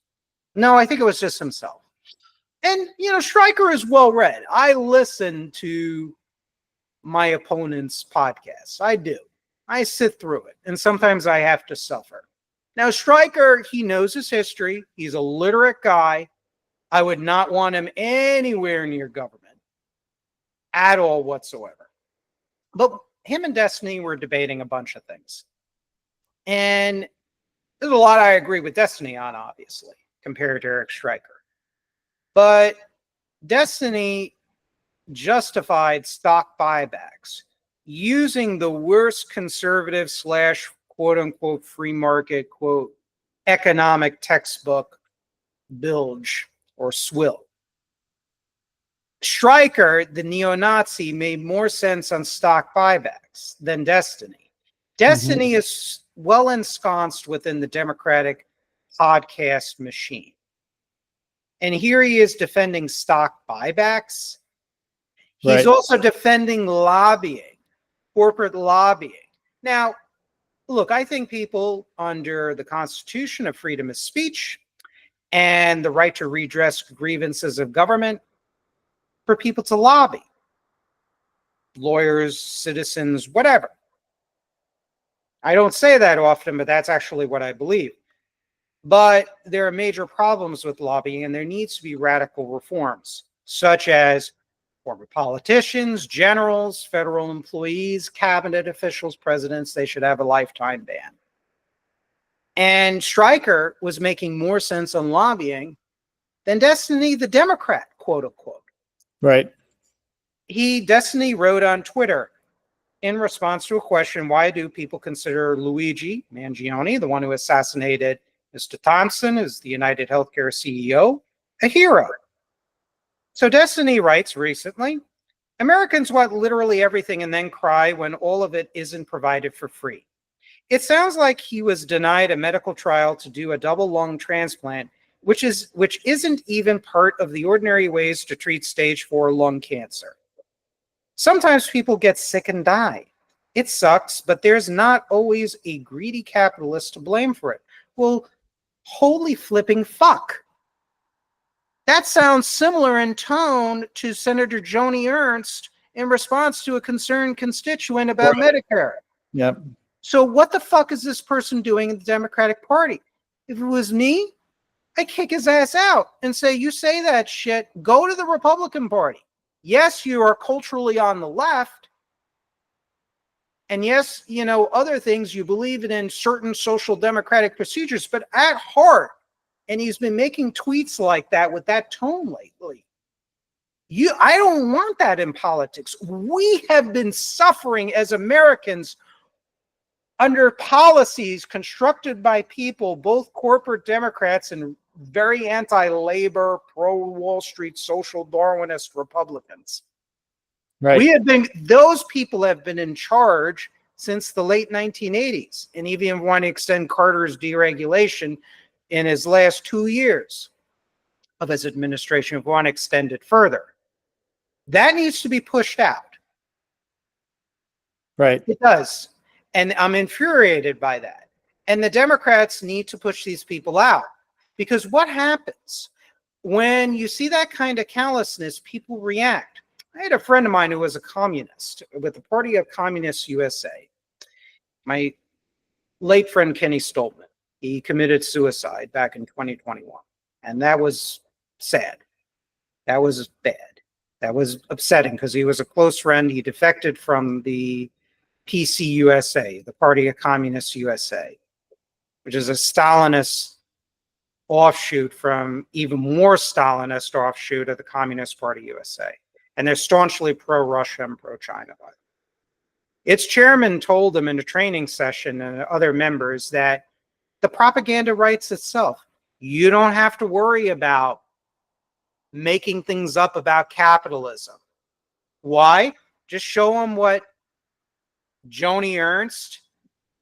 No, I think it was just himself. And, you know, Stryker is well-read. I listen to my opponent's podcasts. I do. I sit through it. And sometimes I have to suffer. Now, Stryker, he knows his history. He's a literate guy. I would not want him anywhere near government at all whatsoever. But him and Destiny were debating a bunch of things. And there's a lot I agree with Destiny on, obviously, compared to Eric Stryker. But Destiny justified stock buybacks using the worst conservative / quote unquote free market quote economic textbook bilge or swill. Stryker, the neo-Nazi, made more sense on stock buybacks than Destiny. Destiny is well ensconced within the Democratic podcast machine. And here he is defending stock buybacks. He's also defending lobbying, corporate lobbying. Now, look, I think people under the Constitution of freedom of speech and the right to redress grievances of government for people to lobby. Lawyers, citizens, whatever. I don't say that often, but that's actually what I believe. But there are major problems with lobbying, and there needs to be radical reforms, such as former politicians, generals, federal employees, cabinet officials, presidents. They should have a lifetime ban. And Stryker was making more sense on lobbying than Destiny, the Democrat, quote unquote. Right. Destiny wrote on Twitter in response to a question, why do people consider Luigi Mangione, the one who assassinated Mr. Thompson as the United Healthcare CEO, a hero? So Destiny writes recently, Americans want literally everything and then cry when all of it isn't provided for free. It sounds like he was denied a medical trial to do a double lung transplant, which isn't even part of the ordinary ways to treat stage 4 lung cancer. Sometimes people get sick and die. It sucks, but there's not always a greedy capitalist to blame for it. Well, holy flipping fuck. That sounds similar in tone to Senator Joni Ernst in response to a concerned constituent about Medicare. Yep. So what the fuck is this person doing in the Democratic Party? If it was me, I'd kick his ass out and say, you say that shit, go to the Republican Party. Yes, you are culturally on the left. And yes, you know, other things, you believe in certain social democratic procedures, but at heart, and he's been making tweets like that with that tone lately. I don't want that in politics. We have been suffering as Americans under policies constructed by people, both corporate Democrats and very anti-labor, pro-Wall Street, social Darwinist Republicans. Right. Those people have been in charge since the late 1980s, and even want to extend Carter's deregulation in his last 2 years of his administration, if we want to extend it further. That needs to be pushed out. Right. It does. And I'm infuriated by that. And the Democrats need to push these people out. Because what happens when you see that kind of callousness, people react. I had a friend of mine who was a communist with the Party of Communists USA. My late friend Kenny Stoltman. He committed suicide back in 2021. And that was sad. That was bad. That was upsetting because he was a close friend. He defected from the PCUSA, the Party of Communists USA, which is a Stalinist offshoot from even more Stalinist offshoot of the Communist Party USA. And they're staunchly pro-Russia and pro-China. Its chairman told them in a training session and other members that the propaganda writes itself. You don't have to worry about making things up about capitalism. Why? Just show them what Joni Ernst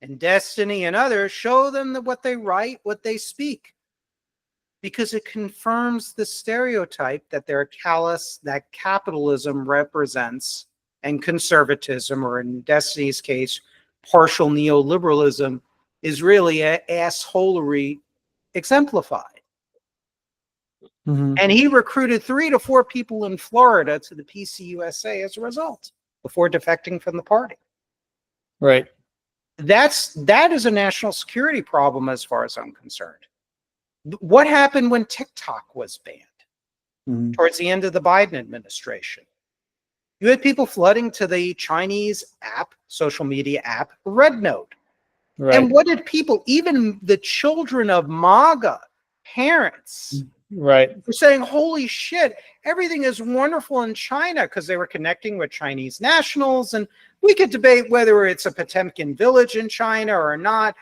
and Destiny and others, show them that what they write, what they speak. Because it confirms the stereotype that they're callous, that capitalism represents, and conservatism, or in Destiny's case, partial neoliberalism, is really assholery exemplified. Mm-hmm. And he recruited 3 to 4 people in Florida to the PCUSA as a result, before defecting from the party. Right. That is a national security problem as far as I'm concerned. What happened when TikTok was banned towards the end of the Biden administration? You had people flooding to the Chinese app, social media app, RedNote. Right. And what did people, even the children of MAGA parents, right, were saying, holy shit, everything is wonderful in China, because they were connecting with Chinese nationals. And we could debate whether it's a Potemkin village in China or not.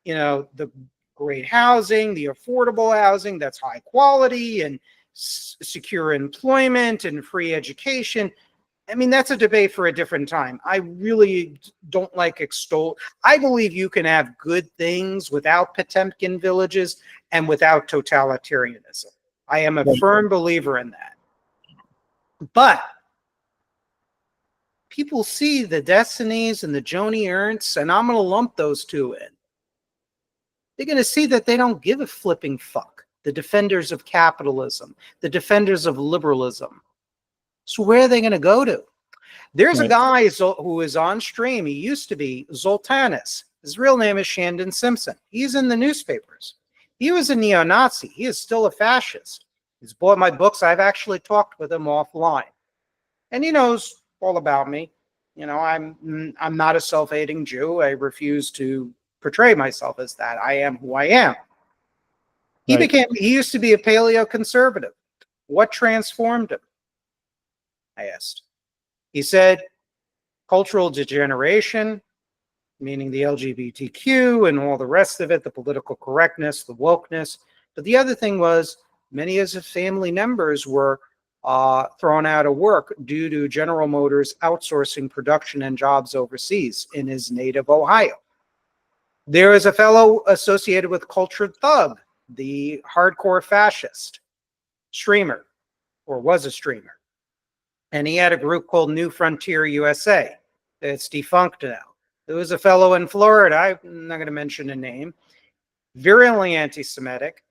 You know, the great housing, the affordable housing that's high quality and secure employment and free education. I mean, that's a debate for a different time. I really don't like extol. I believe you can have good things without Potemkin villages and without totalitarianism. I am a firm believer in that. But people see the Destinies and the Joni Ernsts, and I'm going to lump those two in. They're going to see that they don't give a flipping fuck. The defenders of capitalism, the defenders of liberalism. So where are they going to go to? There's a guy who is on stream. He used to be Zoltanis. His real name is Shandon Simpson. He's in the newspapers. He was a neo-Nazi. He is still a fascist. He's bought my books. I've actually talked with him offline. And he knows all about me. You know, I'm not a self-hating Jew. I refuse to portray myself as that. I am who I am. He used to be a paleo-conservative. What transformed him? I asked. He said, cultural degeneration, meaning the LGBTQ and all the rest of it, the political correctness, the wokeness. But the other thing was, many of his family members were thrown out of work due to General Motors outsourcing production and jobs overseas in his native Ohio. There is a fellow associated with Cultured Thug, the hardcore fascist streamer, or was a streamer. And he had a group called New Frontier USA. It's defunct now. There was a fellow in Florida, I'm not going to mention a name, virulently anti-Semitic,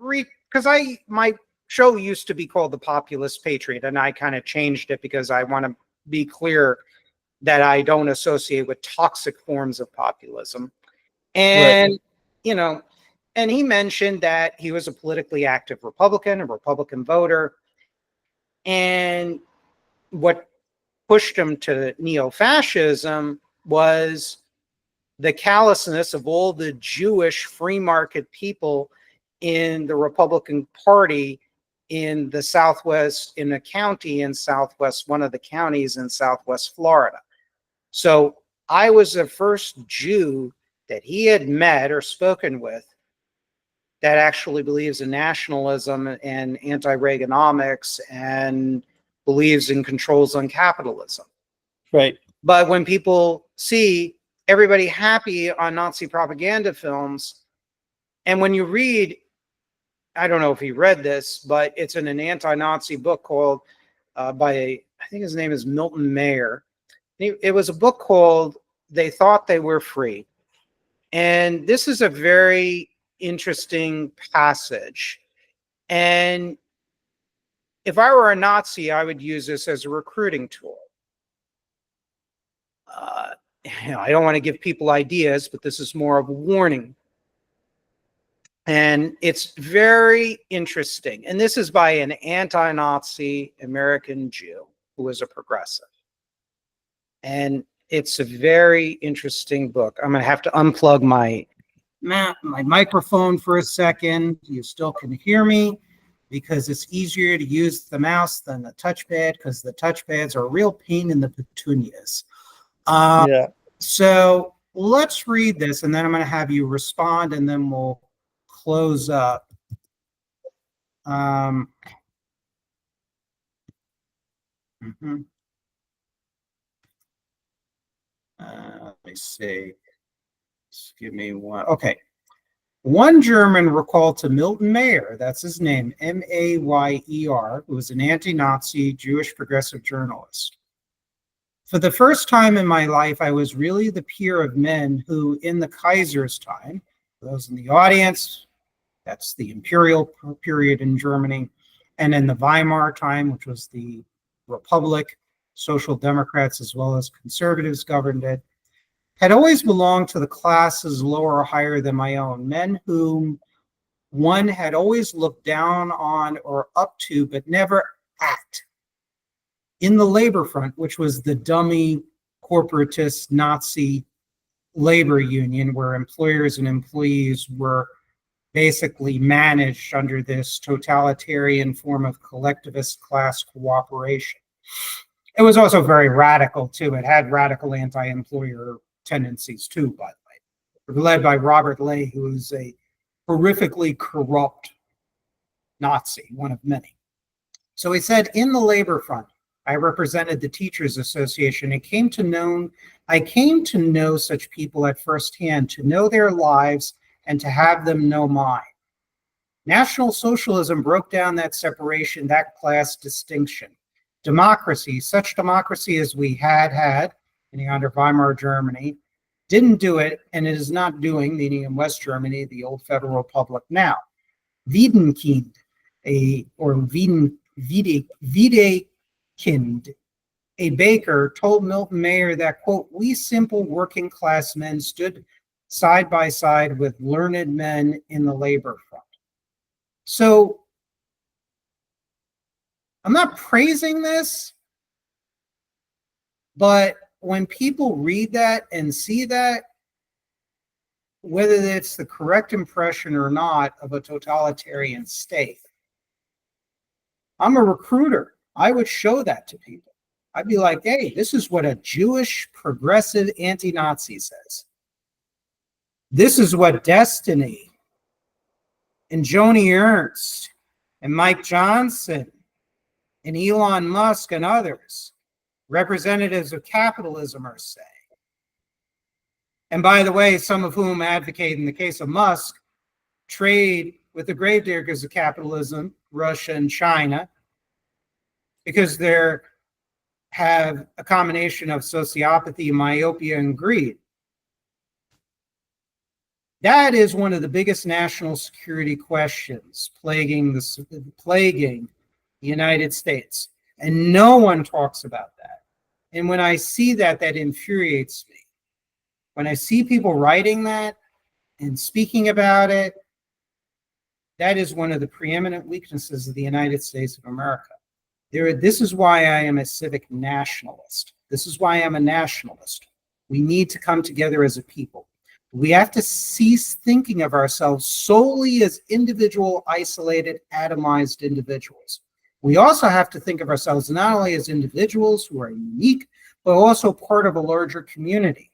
because my show used to be called The Populist Patriot, and I kind of changed it because I want to be clear that I don't associate with toxic forms of populism. And, and he mentioned that he was a politically active Republican, a Republican voter. And what pushed him to neo-fascism was the callousness of all the Jewish free market people in the Republican Party in the Southwest, in a county in Southwest, one of the counties in Southwest Florida. So I was the first Jew that he had met or spoken with that actually believes in nationalism and anti-Reaganomics and believes in controls on capitalism. Right. But when people see everybody happy on Nazi propaganda films, and when you read, I don't know if he read this, but it's in an anti-Nazi book called I think his name is Milton Mayer. It was a book called They Thought They Were Free. And this is a very interesting passage. And if I were a Nazi, I would use this as a recruiting tool. I don't want to give people ideas, but this is more of a warning. And it's very interesting. And this is by an anti-Nazi American Jew who is a progressive. And it's a very interesting book. I'm going to have to unplug my microphone for a second. You still can hear me because it's easier to use the mouse than the touchpad because the touchpads are a real pain in the petunias. So let's read this, and then I'm going to have you respond, and then we'll close up. Let me see. Just give me one. Okay. One German recalled to Milton Mayer, that's his name, Mayer, who was an anti-Nazi Jewish progressive journalist. For the first time in my life, I was really the peer of men who, in the Kaiser's time, for those in the audience, that's the imperial period in Germany, and in the Weimar time, which was the Republic, social democrats as well as conservatives governed it, had always belonged to the classes lower or higher than my own, men whom one had always looked down on or up to, but never at. In the labor front, which was the dummy corporatist Nazi labor union, where employers and employees were basically managed under this totalitarian form of collectivist class cooperation. It was also very radical, too. It had radical anti-employer tendencies, too, by the way. Led by Robert Ley, who was a horrifically corrupt Nazi, one of many. So he said, in the labor front, I represented the Teachers Association. I came to know such people at first hand, to know their lives and to have them know mine. National Socialism broke down that separation, that class distinction. Democracy, such democracy as we had, meaning under Weimar Germany, didn't do it, and it is not doing, meaning in West Germany, the old Federal Republic now. Wiedekind, a baker, told Milton Mayer that, quote, we simple working class men stood side by side with learned men in the labor front. So I'm not praising this, but when people read that and see that, whether it's the correct impression or not of a totalitarian state, I'm a recruiter. I would show that to people. I'd be like, hey, this is what a Jewish progressive anti-Nazi says. This is what Destiny and Joni Ernst and Mike Johnson and Elon Musk and others, representatives of capitalism, are saying. And by the way, some of whom advocate, in the case of Musk, trade with the gravediggers of capitalism, Russia and China, because they have a combination of sociopathy, myopia, and greed. That is one of the biggest national security questions plaguing the United States. And no one talks about that. And when I see that, that infuriates me. When I see people writing that and speaking about it, that is one of the preeminent weaknesses of the United States of America. This is why I am a civic nationalist. This is why I'm a nationalist. We need to come together as a people. We have to cease thinking of ourselves solely as individual, isolated, atomized individuals. We also have to think of ourselves not only as individuals who are unique, but also part of a larger community.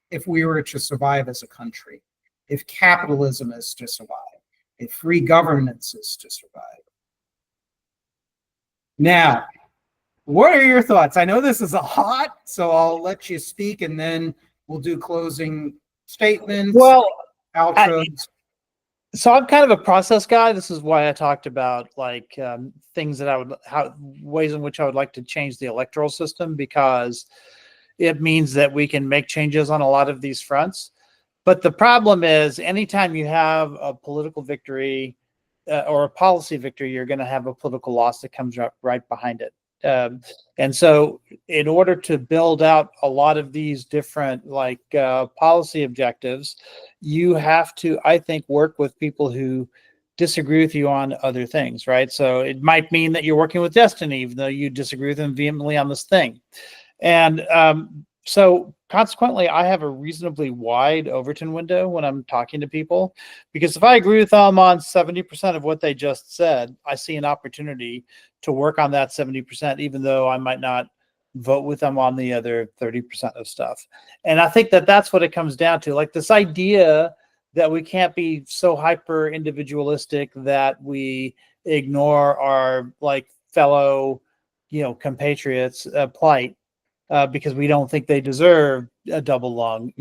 If we were to survive as a country, if capitalism is to survive, if free governance is to survive. Now, what are your thoughts? I know this is a lot, so I'll let you speak and then we'll do closing statements, outros. So I'm kind of a process guy. This is why I talked about like things that ways in which I would like to change the electoral system, because it means that we can make changes on a lot of these fronts. But the problem is, anytime you have a political victory or a policy victory, you're going to have a political loss that comes right behind it. And so in order to build out a lot of these different policy objectives, you have to, I think, work with people who disagree with you on other things, right? So it might mean that you're working with Destiny, even though you disagree with them vehemently on this thing. And so consequently, I have a reasonably wide Overton window when I'm talking to people, because if I agree with them on 70% of what they just said, I see an opportunity to work on that 70%, even though I might not vote with them on the other 30% of stuff. And I think that that's what it comes down to. Like this idea that we can't be so hyper individualistic that we ignore our fellow, compatriots' plight. Because we don't think they deserve a double lung,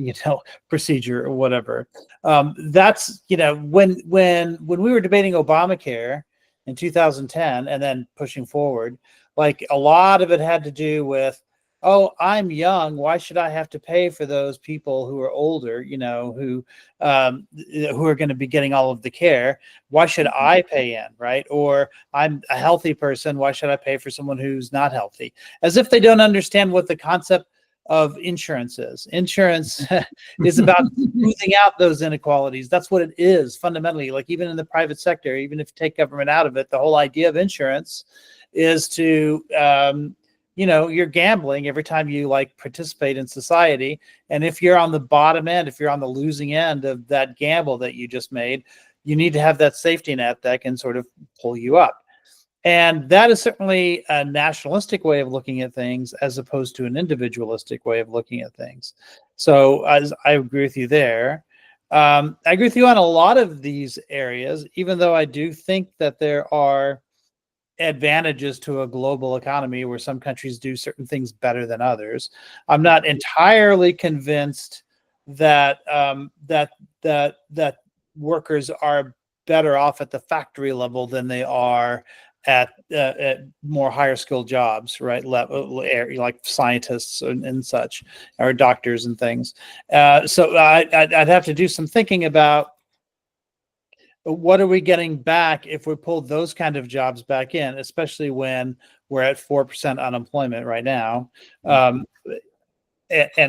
procedure or whatever. That's, when we were debating Obamacare in 2010 and then pushing forward, a lot of it had to do with, oh, I'm young, why should I have to pay for those people who are older, who are going to be getting all of the care? Why should I pay in, right? Or I'm a healthy person, why should I pay for someone who's not healthy? As if they don't understand what the concept of insurance is. Insurance is about smoothing out those inequalities. That's what it is fundamentally. Even in the private sector, even if you take government out of it, the whole idea of insurance is to you're gambling every time you participate in society. And if you're on the bottom end, if you're on the losing end of that gamble that you just made, you need to have that safety net that can sort of pull you up. And that is certainly a nationalistic way of looking at things as opposed to an individualistic way of looking at things. So as I agree with you there. I agree with you on a lot of these areas, even though I do think that there are advantages to a global economy where some countries do certain things better than others. I'm not entirely convinced that that workers are better off at the factory level than they are at more higher skilled jobs, right? Like scientists and such, or doctors and things. So I'd have to do some thinking about what are we getting back if we pull those kind of jobs back in, especially when we're at 4% unemployment right now. And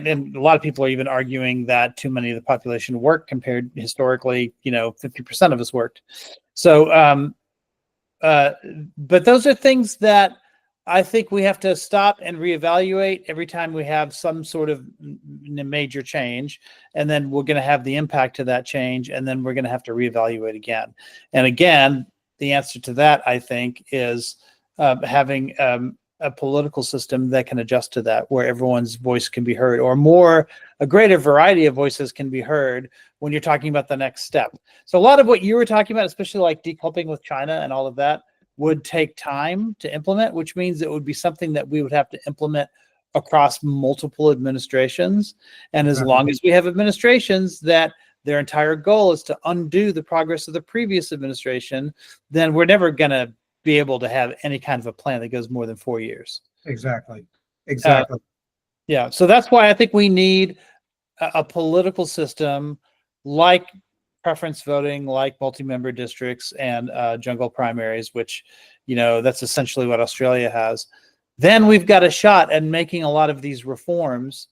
a lot of people are even arguing that too many of the population work compared historically, 50% of us worked. So, but those are things that I think we have to stop and reevaluate every time we have some sort of major change. And then we're going to have the impact of that change. And then we're going to have to reevaluate again. And again, the answer to that, I think, is having a political system that can adjust to that, where everyone's voice can be heard, or a greater variety of voices can be heard when you're talking about the next step. So a lot of what you were talking about, especially like decoupling with China and all of that, would take time to implement, which means it would be something that we would have to implement across multiple administrations. And as long as we have administrations that their entire goal is to undo the progress of the previous administration, then we're never going to be able to have any kind of a plan that goes more than 4 years. Exactly. Yeah. So that's why I think we need a political system like preference voting, like multi-member districts and jungle primaries, which, that's essentially what Australia has, then we've got a shot at making a lot of these reforms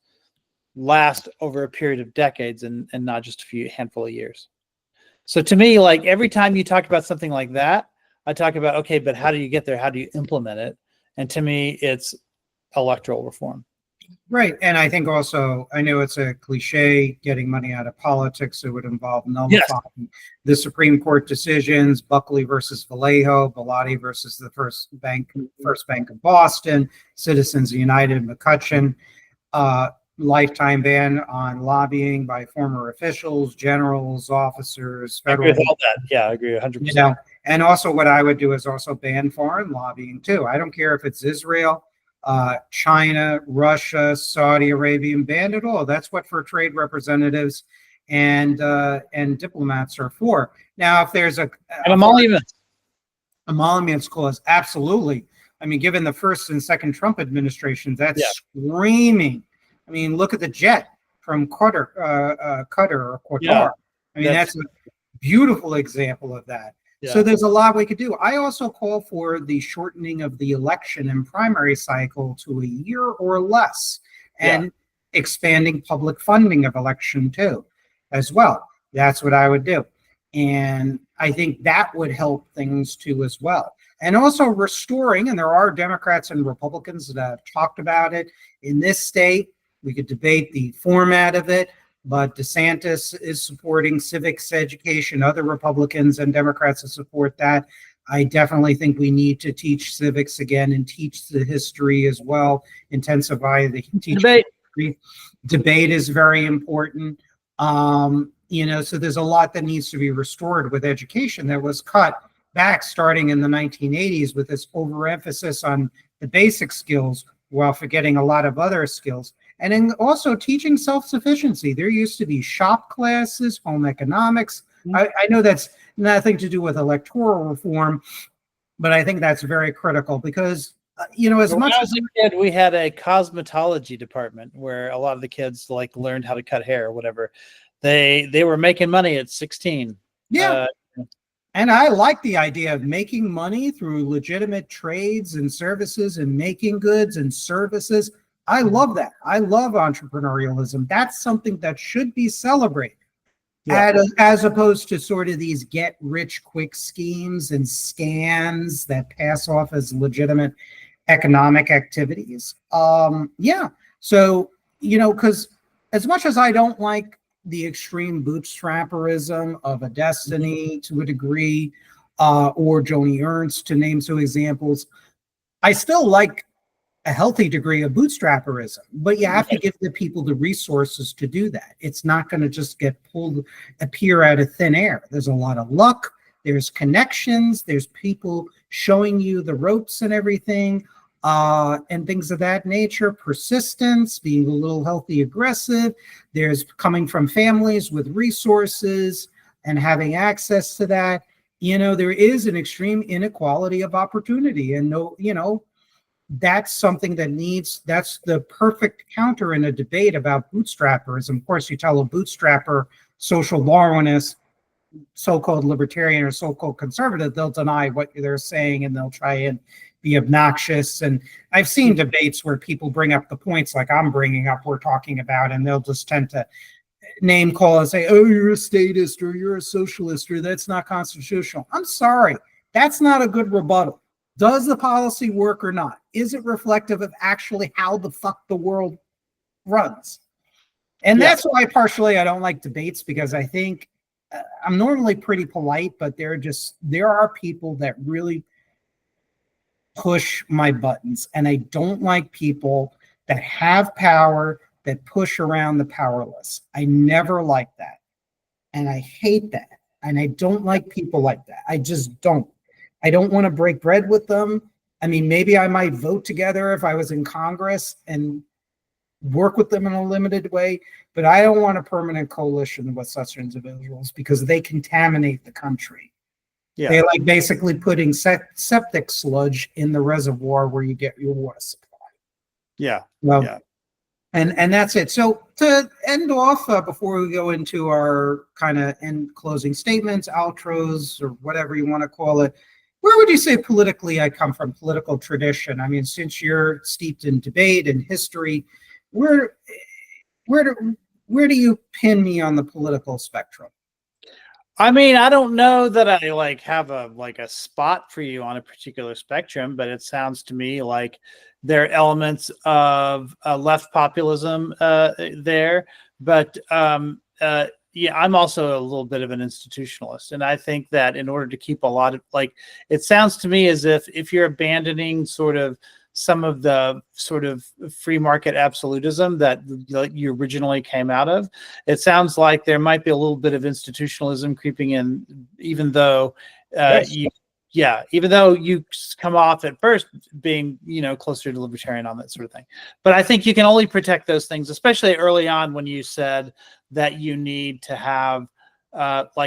last over a period of decades and not just a handful of years. So to me, like every time you talk about something like that, I talk about, okay, but how do you get there? How do you implement it? And to me, it's electoral reform. Right. And I think also, I know it's a cliche, getting money out of politics. It would involve nullifying the Supreme Court decisions, Buckley versus Vallejo, Bellotti versus the First Bank of Boston, Citizens United, McCutcheon, lifetime ban on lobbying by former officials, generals, officers, federal. I agree with all that. Yeah, I agree 100%. And also what I would do is also ban foreign lobbying too. I don't care if it's Israel, China, Russia, Saudi Arabia, ban it all. That's what for trade representatives and diplomats are for. Now, if there's an emoluments clause, absolutely. I mean, given the first and second Trump administrations, that's screaming. I mean, look at the jet from Qatar or Qatar. Yeah, I mean, that's a beautiful example of that. Yeah. So there's a lot we could do. I also call for the shortening of the election and primary cycle to a year or less, and expanding public funding of election too, as well. That's what I would do. And I think that would help things too as well. And also restoring, and there are Democrats and Republicans that have talked about it in this state. We could debate the format of it, but DeSantis is supporting civics education. Other Republicans and Democrats that support that. I definitely think we need to teach civics again and teach the history as well. Intensify the debate. Debate is very important. So there's a lot that needs to be restored with education that was cut back starting in the 1980s with this overemphasis on the basic skills while forgetting a lot of other skills. And then also teaching self-sufficiency. There used to be shop classes, home economics. I know that's nothing to do with electoral reform, but I think that's very critical because, as much as a kid, we had a cosmetology department where a lot of the kids learned how to cut hair or whatever. They were making money at 16. Yeah. And I like the idea of making money through legitimate trades and services and making goods and services. I love that. I love entrepreneurialism. That's something that should be celebrated, as opposed to sort of these get-rich-quick schemes and scams that pass off as legitimate economic activities. So, because as much as I don't like the extreme bootstrapperism of a Destiny to a degree, or Joni Ernst, to name some examples, I still like a healthy degree of bootstrapperism, but you have to give the people the resources to do that. It's not going to just appear out of thin air. There's a lot of luck. There's connections. There's people showing you the ropes and everything, and things of that nature. Persistence, being a little healthy, aggressive. There's coming from families with resources and having access to that. There is an extreme inequality of opportunity, and that's something that's the perfect counter in a debate about bootstrapperism. Of course, you tell a bootstrapper, social Darwinist, so-called libertarian or so-called conservative, they'll deny what they're saying and they'll try and be obnoxious. And I've seen debates where people bring up the points like I'm bringing up, we're talking about, and they'll just tend to name call and say, oh, you're a statist or you're a socialist or that's not constitutional. I'm sorry. That's not a good rebuttal. Does the policy work or not? Is it reflective of actually how the fuck the world runs? And that's why partially I don't like debates, because I think I'm normally pretty polite, but there are people that really push my buttons. And I don't like people that have power that push around the powerless. I never like that. And I hate that. And I don't like people like that. I just don't. I don't want to break bread with them. I mean, maybe I might vote together if I was in Congress and work with them in a limited way, but I don't want a permanent coalition with such individuals because they contaminate the country. Yeah. They like basically putting septic sludge in the reservoir where you get your water supply. Yeah. Well, yeah. And that's it. So to end off, before we go into our kind of end closing statements, outros, or whatever you want to call it, where would you say politically I come from, political tradition? I mean, since you're steeped in debate and history, where do you pin me on the political spectrum? I mean, I don't know that I like have a spot for you on a particular spectrum, but it sounds to me like there are elements of left populism there. But yeah, I'm also a little bit of an institutionalist, and I think that in order to keep a lot of it sounds to me as if you're abandoning sort of some of the sort of free market absolutism that you originally came out of, it sounds like there might be a little bit of institutionalism creeping in, even though Yes. even though you come off at first being, closer to libertarian on that sort of thing. But I think you can only protect those things, especially early on when you said that you need to have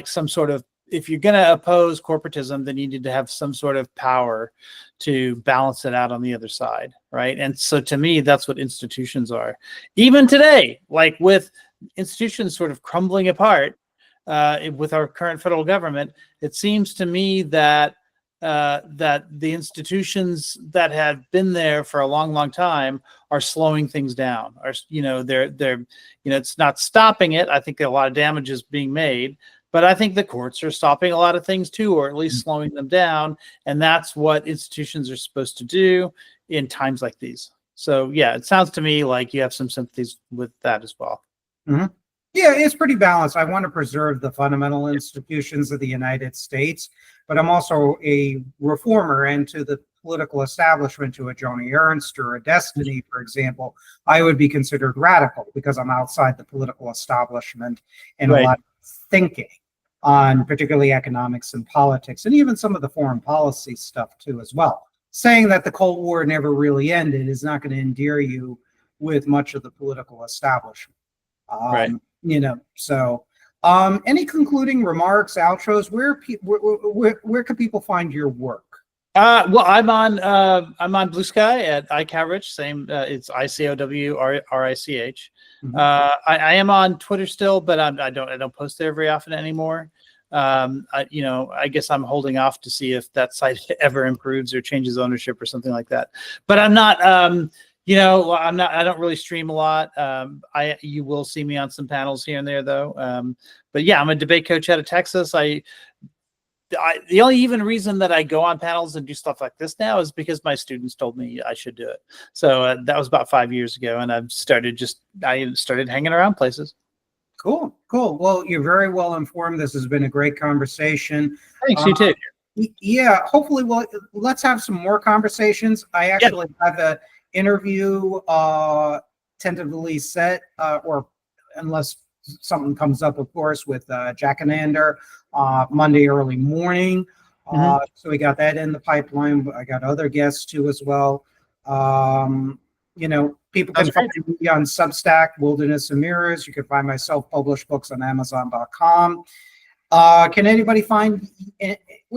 some sort of, if you're going to oppose corporatism, then you need to have some sort of power to balance it out on the other side, right? And so to me, that's what institutions are. Even today, like with institutions sort of crumbling apart with our current federal government, it seems to me that that the institutions that have been there for a long, long time are slowing things down. They're it's not stopping it. I think a lot of damage is being made. But I think the courts are stopping a lot of things too, or at least slowing them down. And that's what institutions are supposed to do in times like these. So yeah, it sounds to me like you have some sympathies with that as well. Mm-hmm. Yeah, it's pretty balanced. I want to preserve the fundamental institutions of the United States, but I'm also a reformer, and to the political establishment, to a Joni Ernst or a Destiny, for example, I would be considered radical because I'm outside the political establishment and a lot of thinking on particularly economics and politics, and even some of the foreign policy stuff too as well. Saying that the Cold War never really ended is not going to endear you with much of the political establishment. So any concluding remarks, outros, where can people find your work? Well, I'm on Blue Sky at Icowrich. Same, it's ICOWRICH. Mm-hmm. I am on Twitter still, but I don't post there very often anymore. I guess I'm holding off to see if that site ever improves or changes ownership or something like that. But I'm not. I don't really stream a lot. You will see me on some panels here and there, though. But yeah, I'm a debate coach out of Texas. The only even reason that I go on panels and do stuff like this now is because my students told me I should do it. So that was about 5 years ago, and I started hanging around places. Cool. Well, you're very well informed. This has been a great conversation. Thanks, you too. Yeah, hopefully, let's have some more conversations. I actually have an interview tentatively set, or unless something comes up, of course, with Jack Anander Monday early morning. So we got that in the pipeline. I got other guests too as well. People can find me on Substack, Wilderness and Mirrors. You can find my self-published books on Amazon.com. Where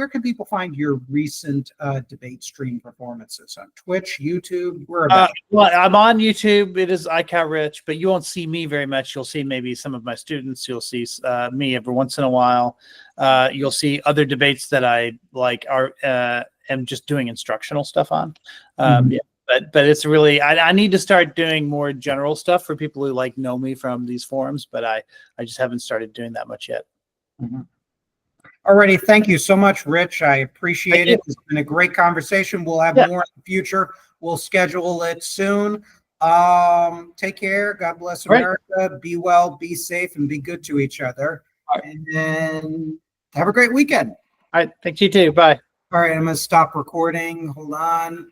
can people find your recent debate stream performances? On Twitch, YouTube? Where about? Well, I'm on YouTube. It is Icowrich, but you won't see me very much. You'll see maybe some of my students. You'll see me every once in a while. You'll see other debates that I am just doing instructional stuff on. Yeah. But it's really, I need to start doing more general stuff for people who know me from these forums, but I just haven't started doing that much yet. Mm-hmm. Alrighty, thank you so much, Rich. I appreciate it. It's been a great conversation. We'll have more in the future. We'll schedule it soon. Take care. God bless America. Be well, be safe, and be good to each other. And then have a great weekend. All right. Thank you too. Bye. All right, I'm going to stop recording. Hold on.